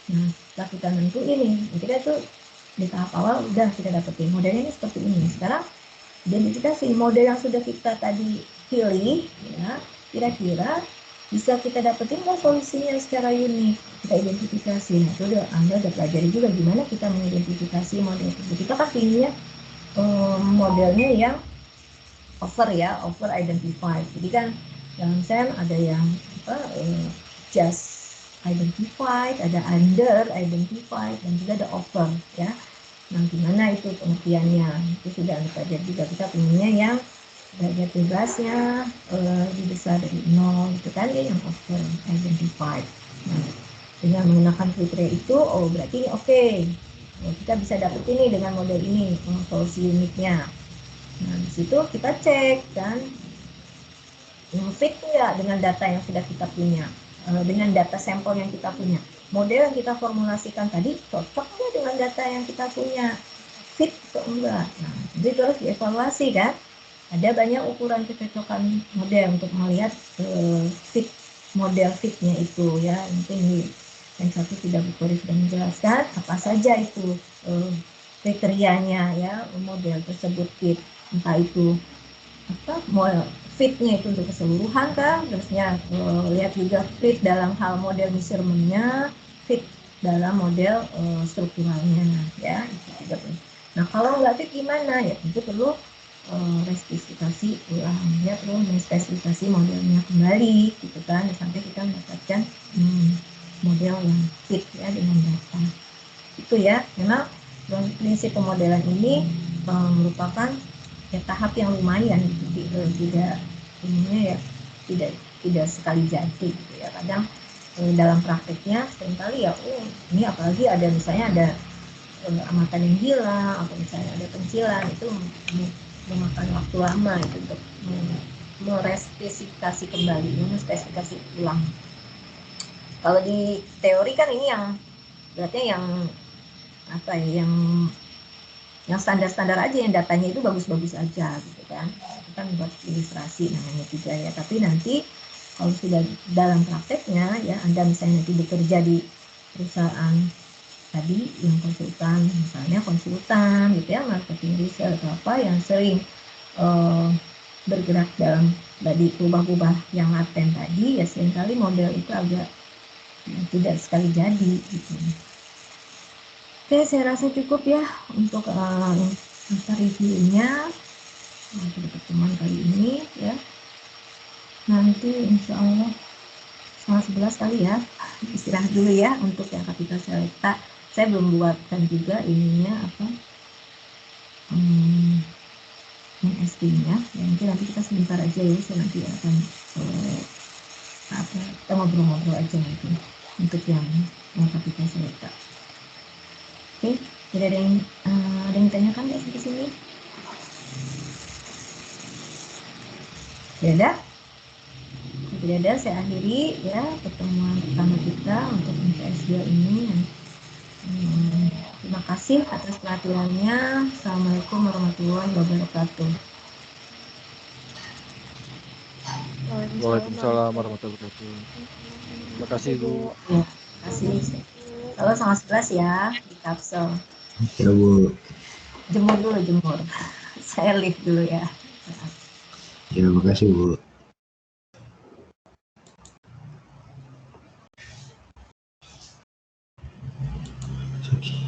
Nah, setelah kita nentuin ini, kita tuh di tahap awal udah kita dapetin modelnya ini seperti ini. Sekarang identifikasi model yang sudah kita tadi pilih ya, kira-kira bisa kita dapetin nggak solusinya secara unik, kita identifikasi. Nah, itu Anda udah pelajari juga gimana kita mengidentifikasi model tersebut. Kita kan pilihnya modelnya yang over identified. Jadi kan dalam SEM ada yang just identified, ada under identified, dan juga ada over ya. Nah, gimana itu pengertiannya? Itu sudah Anda pelajari juga. Kita pilihnya yang derajat bebasnya lebih besar dari 0 gitu kan ya, yang over identified. Nah, dengan menggunakan kriteria itu berarti ini oke. Kita bisa dapet ini dengan model ini solusi uniknya. Nah, di situ kita cek kan fit nggak dengan data yang sudah kita punya, dengan data sampel yang kita punya. Model yang kita formulasikan tadi cocok nggak dengan data yang kita punya, fit atau enggak. Nah, jadi terus dievaluasi kan. Ada banyak ukuran kecocokan model untuk melihat fit model fitnya itu ya. Mungkin di yang satu tidak Bu sudah menjelaskan apa saja itu kriterianya ya model tersebut fit, entah itu model fitnya itu untuk keseluruhan kan, terusnya lihat juga fit dalam hal model measurementnya, fit dalam model strukturalnya ya. Nah, kalau nggak fit gimana ya, tentu perlu spesifikasi ulang ya, perlu menspesifikasi modelnya kembali gitu kan sampai kita mendapatkan model yang fit ya dengan data. Itu ya, memang prinsip pemodelan ini merupakan ya tahap yang lumayan tidak ininya ya tidak sekali jadi gitu ya. Kadang dalam prakteknya seringkali ya ini apalagi ada misalnya ada amatan yang hilang atau misalnya ada pencilan, itu memakan waktu lama itu untuk merespesifikasi kembali, mespesifikasi ulang. Kalau di teori kan ini yang berarti yang apa ya, yang standar-standar aja, yang datanya itu bagus-bagus aja gitu kan. Itu kan buat ilustrasi namanya juga ya. Tapi nanti kalau sudah dalam prakteknya ya, Anda misalnya nanti bekerja di perusahaan tadi yang konsultan, misalnya konsultan gitu ya, marketing research atau apa yang sering bergerak dalam tadi ubah-ubah yang laten tadi ya, seringkali model itu agak tidak sekali jadi gitu. Oke, saya rasa cukup ya untuk reviewnya untuk pertemuan kali ini ya. Nanti insya Allah 11 kali ya, istirahat dulu ya untuk yang kapital selekta. Saya belum buatkan juga ininya apa SD-nya ya, mungkin nanti kita sebentar aja ya, saya nanti akan kita ngobrol-ngobrol aja nanti untuk yang kapital selekta. Oke, tidak ada yang tanyakan nggak sampai sini? Tidak ada? Tidak ada, saya akhiri ya pertemuan pertama kita untuk MTS 2 ini. Terima kasih atas perhatiannya. Assalamualaikum warahmatullahi wabarakatuh. Waalaikumsalam warahmatullahi wabarakatuh. Terima kasih Bu. Ya, terima kasih. Kalau sama 11 ya di kapsel. Ya Bu. Jemur dulu, jemur. Saya lift dulu ya. Ya, makasih Bu. Oke.